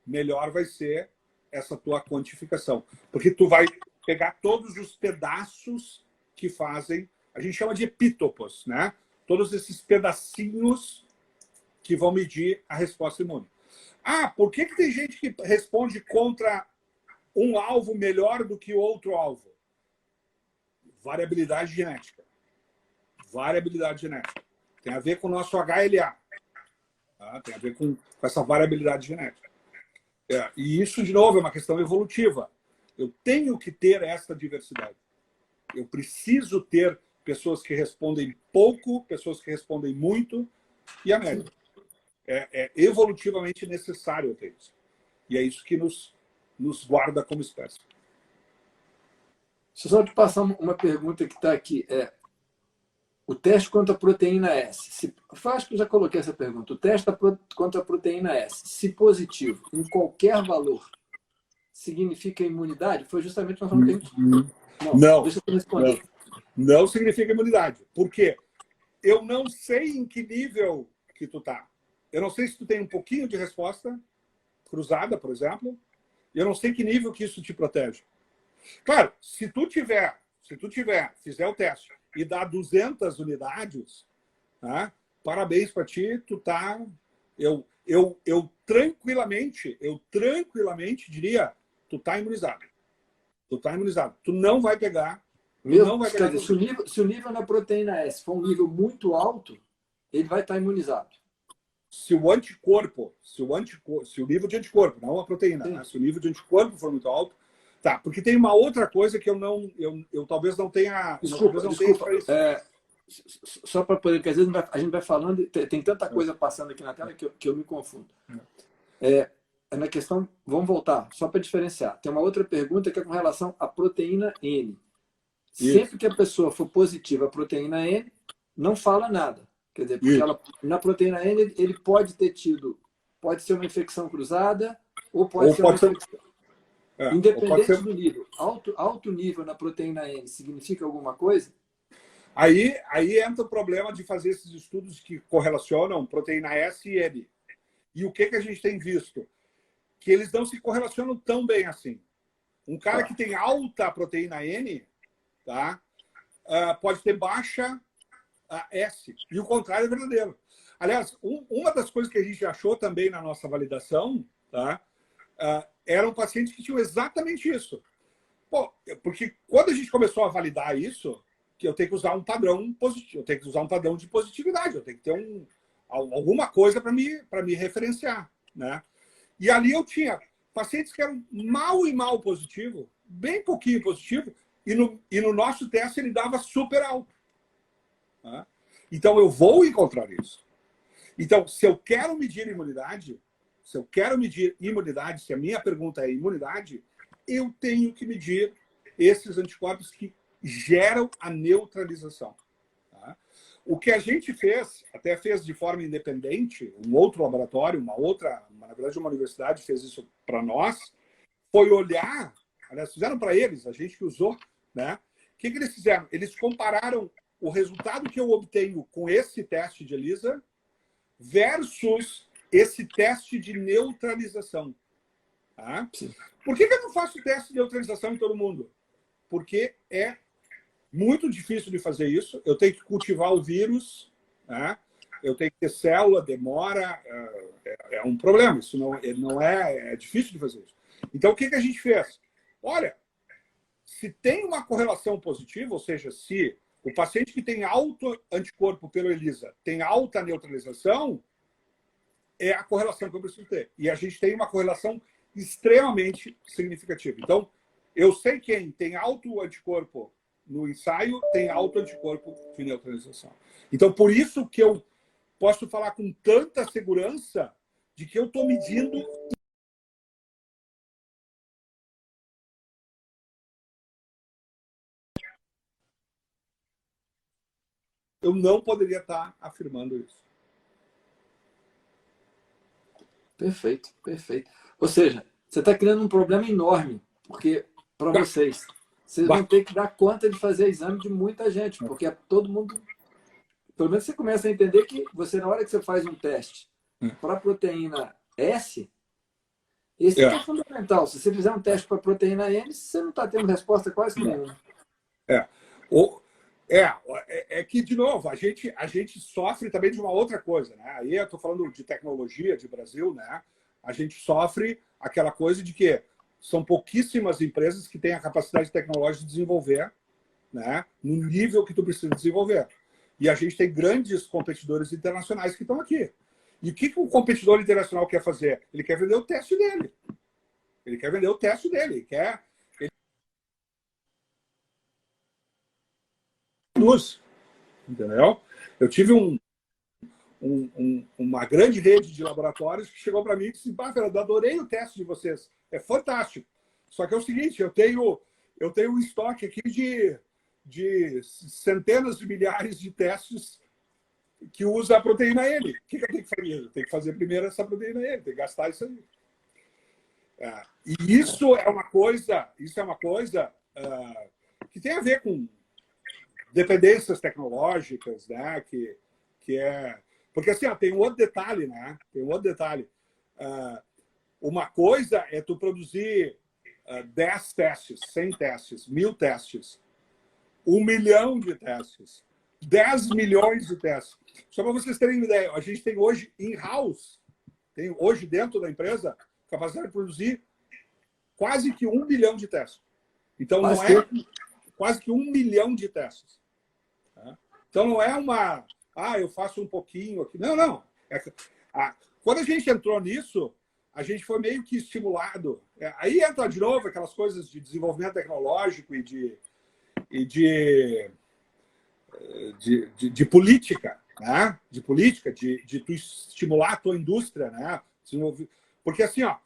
melhor vai ser essa tua quantificação. Porque tu vai pegar todos os pedaços que fazem... A gente chama de epítopos, né? Todos esses pedacinhos que vão medir a resposta imune. Por que tem gente que responde contra um alvo melhor do que outro alvo? Variabilidade genética. Variabilidade genética. Tem a ver com o nosso HLA. Tá? Tem a ver com essa variabilidade genética. E isso, de novo, é uma questão evolutiva. Eu tenho que ter essa diversidade. Eu preciso ter pessoas que respondem pouco, pessoas que respondem muito, e a média. É evolutivamente necessário ter isso. E é isso que nos guarda como espécie. Deixa eu só te passar uma pergunta que está aqui. O teste contra a proteína S. Acho que eu já coloquei essa pergunta. O teste contra a proteína S, se positivo, em qualquer valor, significa imunidade? Foi justamente uma pergunta que a gente... Não, deixa eu responder. não significa imunidade. Por quê? Eu não sei em que nível que tu tá. Eu não sei se tu tem um pouquinho de resposta cruzada, por exemplo. Eu não sei que nível que isso te protege. Claro, se tu fizer o teste e dar 200 unidades, tá? Parabéns para ti, tu tá... Eu tranquilamente diria, tu tá imunizado. Tu tá imunizado. Tu não vai pegar... Quer dizer, se o nível na proteína S for um nível muito alto, ele vai estar imunizado. Se o nível de anticorpo, não a proteína, né? Se o nível de anticorpo for muito alto, tá, porque tem uma outra coisa que eu talvez não tenha... Desculpa. Só para poder, porque às vezes a gente vai falando, tem tanta coisa passando aqui na tela que eu me confundo. Na questão, vamos voltar, só para diferenciar. Tem uma outra pergunta que é com relação à proteína N. Sempre que a pessoa for positiva à proteína N, não fala nada. Quer dizer, porque na proteína N ele pode ter tido, pode ser uma infecção cruzada, ou pode ser uma infecção. Independente do nível. Alto nível na proteína N significa alguma coisa? Aí entra o problema de fazer esses estudos que correlacionam proteína S e N. E o que a gente tem visto? Que eles não se correlacionam tão bem assim. Um cara que tem alta proteína N, tá? Pode ter baixa S. E o contrário é verdadeiro. Aliás, uma das coisas que a gente achou também na nossa validação, tá? Eram pacientes que tinham exatamente isso. Porque quando a gente começou a validar isso, que eu tenho que usar um padrão positivo, eu tenho que usar um padrão de positividade, eu tenho que ter alguma coisa para me referenciar, né? E ali eu tinha pacientes que eram mal positivo, bem pouquinho positivo, e no nosso teste ele dava super alto. Tá? Então eu vou encontrar isso. Então, se eu quero medir imunidade, se a minha pergunta é imunidade, eu tenho que medir esses anticorpos que geram a neutralização. Tá? O que a gente até fez de forma independente, um outro laboratório, na verdade uma universidade fez isso para nós, foi olhar, aliás, fizeram para eles, a gente que usou, né? O que eles fizeram? Eles compararam o resultado que eu obtenho com esse teste de ELISA versus esse teste de neutralização. Tá? Por que eu não faço teste de neutralização em todo mundo? Porque é muito difícil de fazer isso. Eu tenho que cultivar o vírus, né? Eu tenho que ter célula, demora, é um problema. Isso não é difícil de fazer isso. Então, o que a gente fez? Olha, se tem uma correlação positiva, ou seja, se o paciente que tem alto anticorpo pelo ELISA tem alta neutralização, é a correlação que eu preciso ter. E a gente tem uma correlação extremamente significativa. Então, eu sei quem tem alto anticorpo no ensaio tem alto anticorpo de neutralização. Então, por isso que eu posso falar com tanta segurança de que eu estou medindo. Eu não poderia estar afirmando isso. Perfeito, perfeito. Ou seja, você está criando um problema enorme, porque para vocês vão ter que dar conta de fazer exame de muita gente, porque todo mundo... Pelo menos você começa a entender que na hora que você faz um teste para a proteína S, esse é fundamental. Se você fizer um teste para a proteína N, você não está tendo resposta quase nenhuma. É que, de novo, a gente sofre também de uma outra coisa, né? Aí eu estou falando de tecnologia, de Brasil, né? A gente sofre aquela coisa de que são pouquíssimas empresas que têm a capacidade tecnológica de desenvolver, né? No nível que tu precisa desenvolver. E a gente tem grandes competidores internacionais que estão aqui. E o que o competidor internacional quer fazer? Ele quer vender o teste dele. Ele quer produz. Entendeu? Eu tive uma grande rede de laboratórios que chegou para mim e disse: "Bah, Fernando, adorei o teste de vocês. É fantástico. Só que é o seguinte, eu tenho um estoque aqui de centenas de milhares de testes que usa a proteína N. O que eu tenho que fazer? Eu tenho que fazer primeiro essa proteína N, tenho que gastar isso aí." E isso é uma coisa que tem a ver com dependências tecnológicas, né? Que é... Porque assim, ó, tem um outro detalhe, né? Tem um outro detalhe. Uma coisa é tu produzir 10 testes, 100 testes, 1000 testes, 1 milhão de testes, 10 milhões de testes. Só para vocês terem uma ideia, a gente tem hoje in-house, tem hoje dentro da empresa, capacidade de produzir quase que 1 milhão de testes. Então, não é quase que 1 milhão de testes. Tá? Então, não é uma... eu faço um pouquinho aqui. Não, não. Quando a gente entrou nisso, a gente foi meio que estimulado. Aí entra de novo aquelas coisas de desenvolvimento tecnológico e de política, né? De política, de tu estimular a tua indústria, né? Porque assim, ó,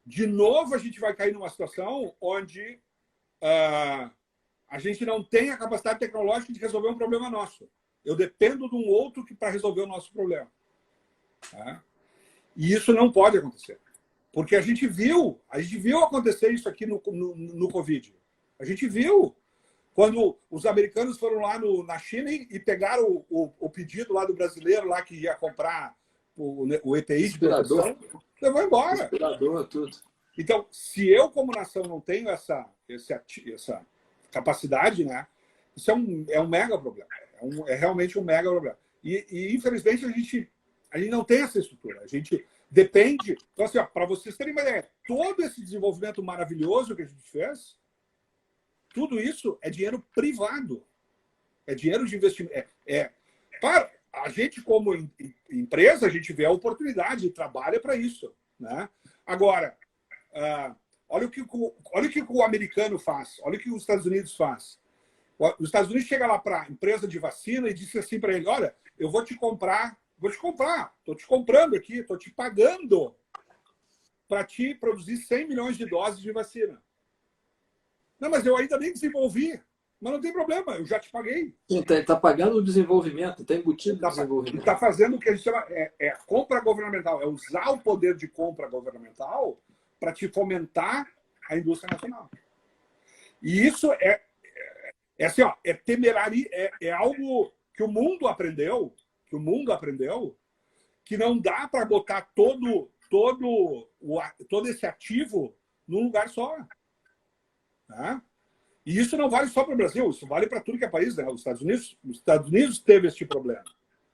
de novo a gente vai cair numa situação onde a gente não tem a capacidade tecnológica de resolver um problema nosso. Eu dependo de um outro para resolver o nosso problema. Tá? E isso não pode acontecer. Porque a gente viu acontecer isso aqui no Covid. A gente viu quando os americanos foram lá na China e pegaram o pedido lá do brasileiro lá que ia comprar o EPI de proteção, levou embora. Respirador, tudo. Então, se eu, como nação, não tenho essa capacidade, né, isso é um mega problema. É realmente um mega problema. E infelizmente, a gente não tem essa estrutura. A gente depende... Então, assim, para vocês terem uma ideia, todo esse desenvolvimento maravilhoso que a gente fez, tudo isso é dinheiro privado. É dinheiro de investimento. Para a gente, como empresa, a gente vê a oportunidade e trabalha para isso. Né? Agora, olha o que o americano faz, olha o que os Estados Unidos faz. Os Estados Unidos chega lá para a empresa de vacina e diz assim para ele: olha, eu vou te comprar, estou te comprando aqui, estou te pagando para te produzir 100 milhões de doses de vacina. Não, mas eu ainda nem desenvolvi. Mas não tem problema, eu já te paguei. Está pagando o desenvolvimento, está embutido no desenvolvimento. Está fazendo o que a gente chama compra governamental, é usar o poder de compra governamental para te fomentar a indústria nacional. E isso assim, ó, temerário, é algo que o mundo aprendeu, que não dá para botar todo esse ativo num lugar só. Tá? E isso não vale só para o Brasil, isso vale para tudo que é país. Né? Os Estados Unidos teve esse problema.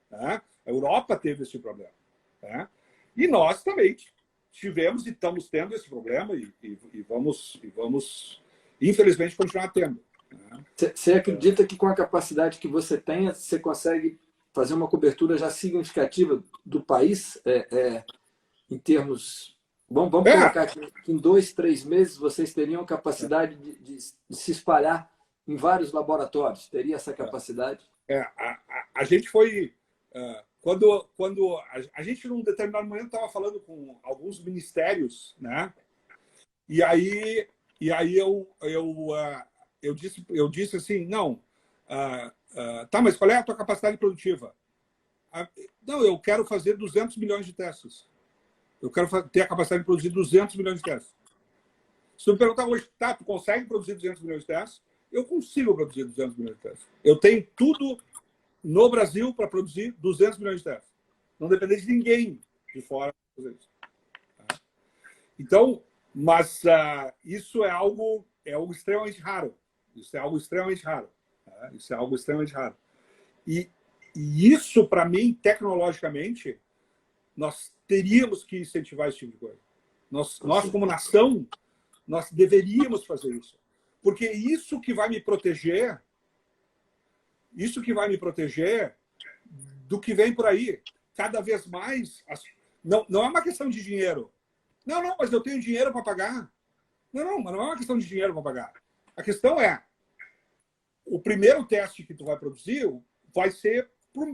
Tá? A Europa teve esse problema. Tá? E nós também tivemos e estamos tendo esse problema e vamos, infelizmente, continuar tendo. Você acredita que com a capacidade que você tenha, você consegue fazer uma cobertura já significativa do país em termos... Vamos colocar aqui que em 2, 3 meses vocês teriam capacidade de se espalhar em vários laboratórios? Teria essa capacidade? A gente foi... Quando a gente, num determinado momento, estava falando com alguns ministérios, né? E aí eu disse assim, não, tá, mas qual é a tua capacidade produtiva? Não, eu quero fazer 200 milhões de testes. Eu quero ter a capacidade de produzir 200 milhões de testes. Se tu me perguntar hoje, tá, tu consegue produzir 200 milhões de testes? Eu consigo produzir 200 milhões de testes. Eu tenho tudo no Brasil para produzir 200 milhões de testes. Não depender de ninguém de fora para fazer isso. Tá? Então, mas isso é algo extremamente raro. Isso é algo extremamente raro. Tá? Isso é algo extremamente raro. E isso, para mim, tecnologicamente, nós teríamos que incentivar esse tipo de coisa. Nós, como nação, nós deveríamos fazer isso. Porque isso que vai me proteger, do que vem por aí. Cada vez mais, não é uma questão de dinheiro. Não, mas eu tenho dinheiro para pagar. Não, mas não é uma questão de dinheiro para pagar. A questão é o primeiro teste que tu vai produzir vai ser para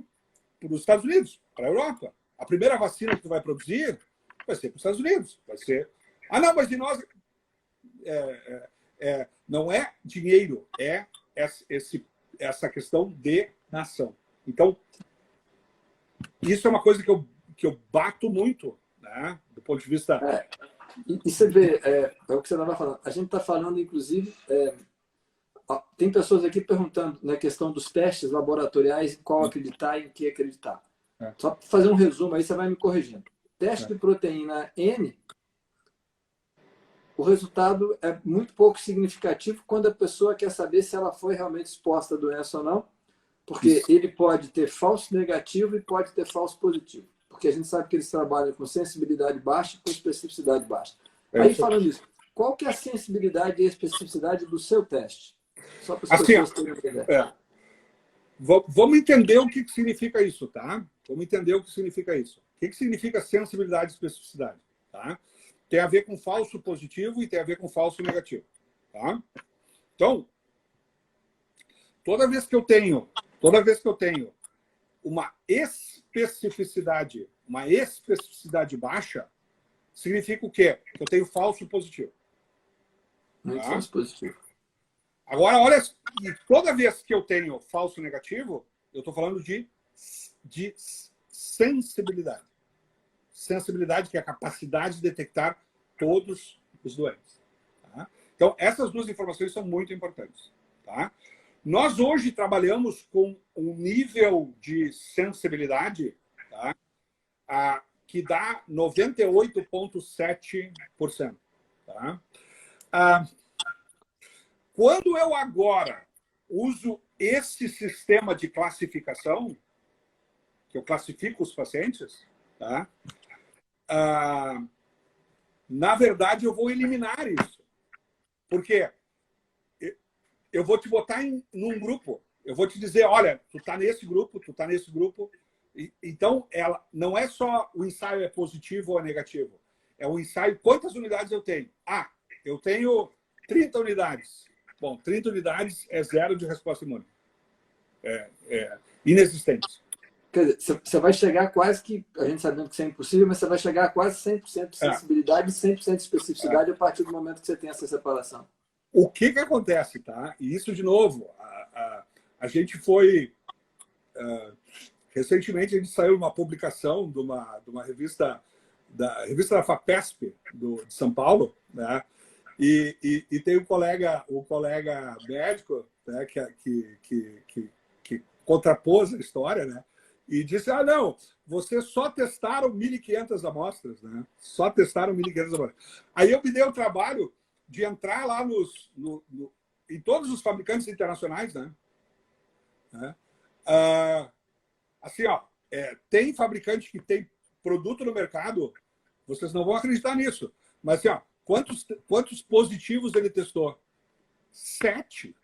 os Estados Unidos, para a Europa. A primeira vacina que tu vai produzir vai ser para os Estados Unidos. Vai ser... Ah, não, mas de nós... não é dinheiro, é essa questão de nação. Então, isso é uma coisa que eu bato muito, né, do ponto de vista... E você vê, o que você estava falando. A gente está falando, inclusive... tem pessoas aqui perguntando na questão dos testes laboratoriais, em qual acreditar e em que acreditar. Só para fazer um resumo, aí você vai me corrigindo. Teste de proteína N, o resultado é muito pouco significativo quando a pessoa quer saber se ela foi realmente exposta à doença ou não, porque ele pode ter falso negativo e pode ter falso positivo. Porque a gente sabe que eles trabalham com sensibilidade baixa e com especificidade baixa. Aí, falando isso, qual que é a sensibilidade e a especificidade do seu teste? Só para as pessoas terem uma ideia. Vamos entender o que significa isso, tá? Vamos entender o que significa isso. O que significa sensibilidade e especificidade, tá? Tem a ver com falso positivo e tem a ver com falso negativo, tá? Então, toda vez que eu tenho uma especificidade baixa, significa o quê? Que eu tenho falso positivo. Muito falso positivo. Agora, olha, e toda vez que eu tenho falso negativo, eu estou falando de sensibilidade. Sensibilidade, que é a capacidade de detectar todos os doentes. Tá? Então, essas duas informações são muito importantes. Tá? Nós hoje trabalhamos com um nível de sensibilidade, tá? Que dá 98,7%. Tá? Quando eu agora uso esse sistema de classificação, que eu classifico os pacientes, tá? Na verdade, eu vou eliminar isso. Porque eu vou te botar num grupo. Eu vou te dizer, olha, tu está nesse grupo, tu está nesse grupo. Então, não é só o ensaio é positivo ou é negativo. É o ensaio, quantas unidades eu tenho? Eu tenho 30 unidades. Bom, 30 unidades é zero de resposta imune. Inexistente. Quer dizer, você vai chegar quase que, a gente sabendo que isso é impossível, mas você vai chegar a quase 100% de sensibilidade e 100% de especificidade a partir do momento que você tem essa separação. O que acontece, tá? E isso, de novo, a gente foi... recentemente, a gente saiu uma publicação de uma revista da FAPESP, de São Paulo, né? E tem um colega médico, né, que contrapôs a história, né? E disse, não, vocês só testaram 1.500 amostras, né? Só testaram 1.500 amostras. Aí eu me dei o trabalho de entrar lá em todos os fabricantes internacionais, né? Assim, tem fabricante que tem produto no mercado, vocês não vão acreditar nisso, mas assim, quantos positivos ele testou? 7.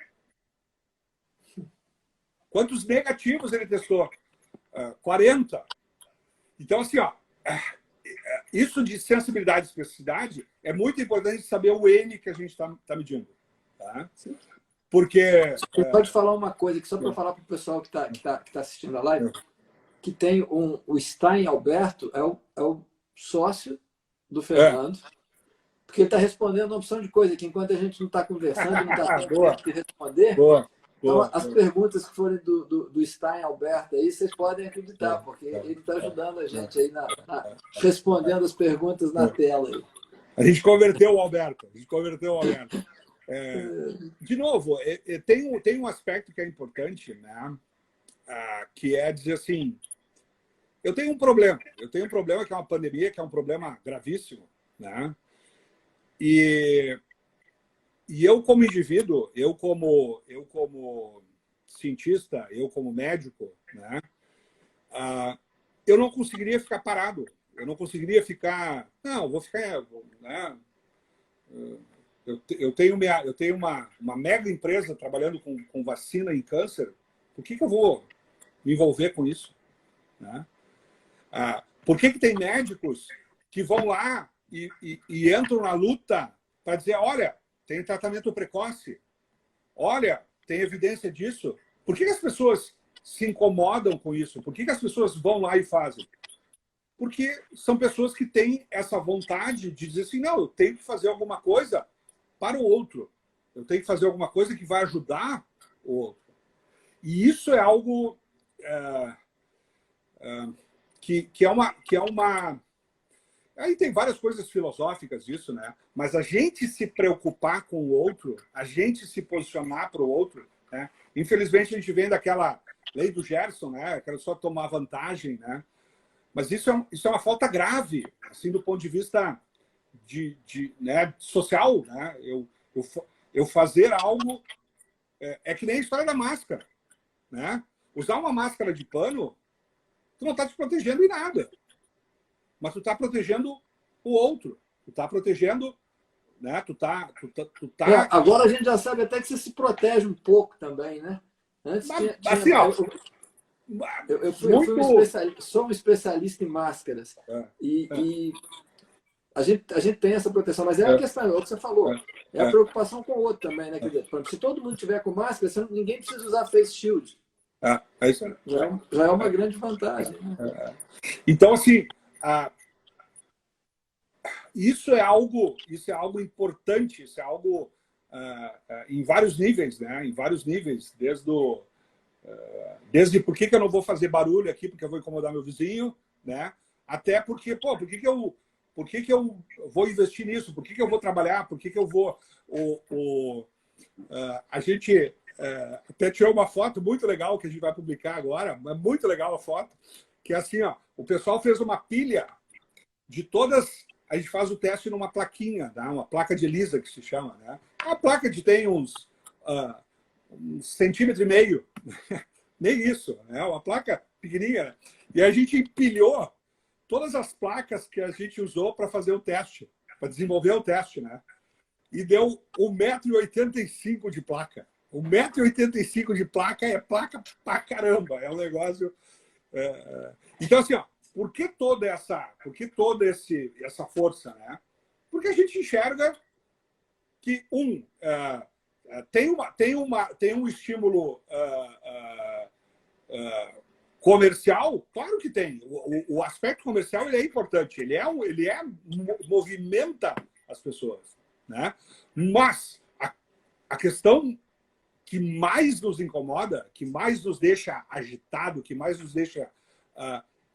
Quantos negativos ele testou? 40. Então, assim, isso de sensibilidade e especificidade é muito importante saber o N que a gente está medindo. Tá? Porque... Você pode falar uma coisa, que só para falar para o pessoal que está assistindo a live, que tem o Stein Alberto, é o sócio do Fernando, porque ele está respondendo uma opção de coisa que enquanto a gente não está conversando, não está tendo tempo de responder, então as perguntas que forem do Stein Alberto aí, vocês podem acreditar, porque ele está ajudando a gente aí respondendo as perguntas na tela. Aí. A gente converteu o Alberto. De novo, tem um aspecto que é importante, né? Que é dizer assim, eu tenho um problema que é uma pandemia, que é um problema gravíssimo, né? E eu como indivíduo, eu como cientista, eu como médico, né? Eu não conseguiria ficar parado, eu não conseguiria ficar, vou ficar, né? Eu tenho uma mega empresa trabalhando com vacina em câncer, por que eu vou me envolver com isso? Né? Por que tem médicos que vão lá e entram na luta para dizer, olha, tem tratamento precoce, olha, tem evidência disso. Por que as pessoas se incomodam com isso? Por que as pessoas vão lá e fazem? Porque são pessoas que têm essa vontade de dizer assim, não, eu tenho que fazer alguma coisa para o outro. Eu tenho que fazer alguma coisa que vai ajudar o outro. E isso é algo que é uma... Aí tem várias coisas filosóficas disso, né? Mas a gente se preocupar com o outro, a gente se posicionar para o outro, né? Infelizmente, a gente vem daquela lei do Gerson, né? Que era só tomar vantagem, né? Mas isso é uma falta grave, assim, do ponto de vista né, social, né? Eu fazer algo... É que nem a história da máscara, né? Usar uma máscara de pano, tu não está te protegendo em nada. Mas tu está protegendo o outro. Tu está protegendo, né? Agora a gente já sabe até que você se protege um pouco também, né? Antes assim, ó, eu sou um especialista em máscaras. E a gente tem essa proteção, mas é a questão, é o que você falou. É a preocupação com o outro também, né? Quer dizer, se todo mundo tiver com máscara, ninguém precisa usar face shield. Isso aí. Já é uma grande vantagem. Né? Então, assim, isso é algo importante, isso é algo em vários níveis, né? Em vários níveis, desde por que eu não vou fazer barulho aqui porque eu vou incomodar meu vizinho, né? Até porque, por que eu vou investir nisso? Por que eu vou trabalhar? Por que eu vou... a gente até tirou uma foto muito legal que a gente vai publicar agora, é muito legal a foto, que é assim, ó, o pessoal fez uma pilha de todas... A gente faz o teste numa plaquinha, tá? Uma placa de ELISA, que se chama, né? Uma placa de tem uns 1,5 centímetros, nem isso, né? Uma placa pequenininha. Né? E a gente empilhou todas as placas que a gente usou para fazer o teste, para desenvolver o teste, né? E deu 1,85 m de placa. 1,85 m de placa é placa pra caramba. É um negócio... Então, assim, ó, por que toda essa força, né? Porque a gente enxerga que, tem um estímulo comercial, claro que tem. O aspecto comercial ele é importante, ele movimenta as pessoas, né? Mas a questão que mais nos incomoda, que mais nos deixa agitado, que mais nos deixa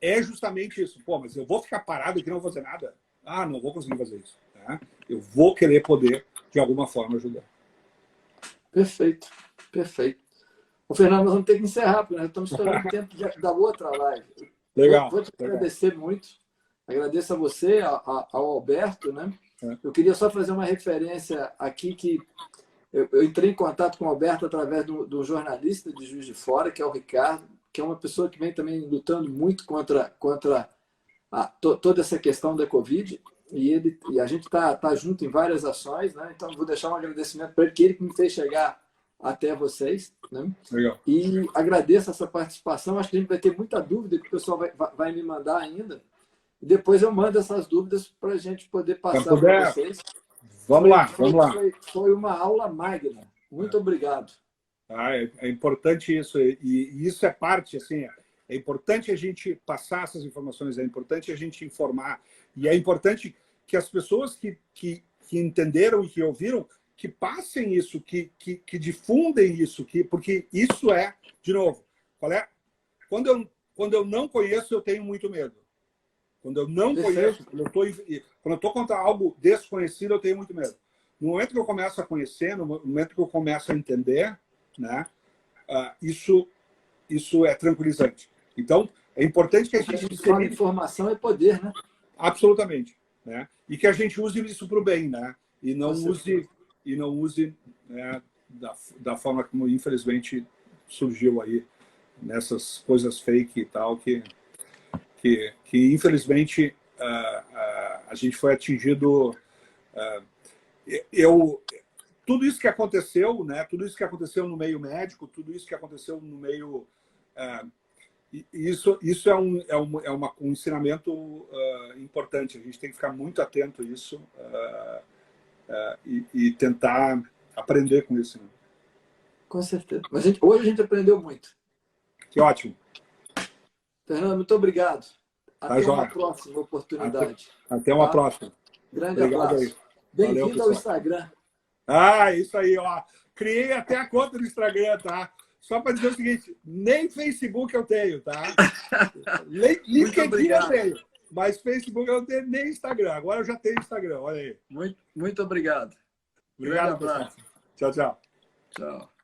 é justamente isso. Pô, mas eu vou ficar parado aqui e não vou fazer nada? Não vou conseguir fazer isso. Né? Eu vou querer poder, de alguma forma, ajudar. Perfeito, perfeito. Ô, Fernando, nós vamos ter que encerrar, porque nós estamos estourando o tempo da outra live. Legal. Vou te agradecer muito. Agradeço a você, ao Alberto. Né? Eu queria só fazer uma referência aqui que eu entrei em contato com o Alberto através do jornalista de Juiz de Fora, que é o Ricardo, que é uma pessoa que vem também lutando muito contra toda essa questão da Covid. E a gente está junto em várias ações. Né? Então, vou deixar um agradecimento para ele, que ele me fez chegar até vocês. Né? Legal. E agradeço essa participação. Acho que a gente vai ter muita dúvida que o pessoal vai me mandar ainda. E depois eu mando essas dúvidas para a gente poder passar para vocês. Vamos lá. Foi uma aula magna. Muito obrigado. É importante isso. E isso é parte, assim, é importante a gente passar essas informações, é importante a gente informar. E é importante que as pessoas que entenderam e que ouviram, que passem isso, que difundem isso, porque isso é, de novo, quando eu não conheço, eu tenho muito medo. Quando eu não conheço, quando eu estou contra algo desconhecido, eu tenho muito medo. No momento que eu começo a conhecer, no momento que eu começo a entender, né, isso é tranquilizante. Então, é importante que a gente dissemine. Informação é poder, né? Absolutamente. Né? E que a gente use isso para o bem, né? E não use né, da forma como, infelizmente, surgiu aí nessas coisas fake e tal, que infelizmente, a gente foi atingido... tudo isso que aconteceu, né? Tudo isso que aconteceu no meio médico, tudo isso que aconteceu no meio... isso é um ensinamento importante. A gente tem que ficar muito atento a isso e tentar aprender com isso. Né? Com certeza. Mas hoje a gente aprendeu muito. Que ótimo. Fernando, muito obrigado. Tá, Até uma joia. próxima oportunidade. Até uma Tá? próxima. Grande Obrigado abraço. aí. Valeu, Bem-vindo ao pessoal. Instagram. Isso aí, ó. Criei até a conta do Instagram, tá? Só para dizer o seguinte, nem Facebook eu tenho, tá? LinkedIn eu tenho, mas Facebook eu não tenho, nem Instagram. Agora eu já tenho Instagram, olha aí. Muito obrigado. Obrigado, pessoal. Tchau, tchau. Tchau.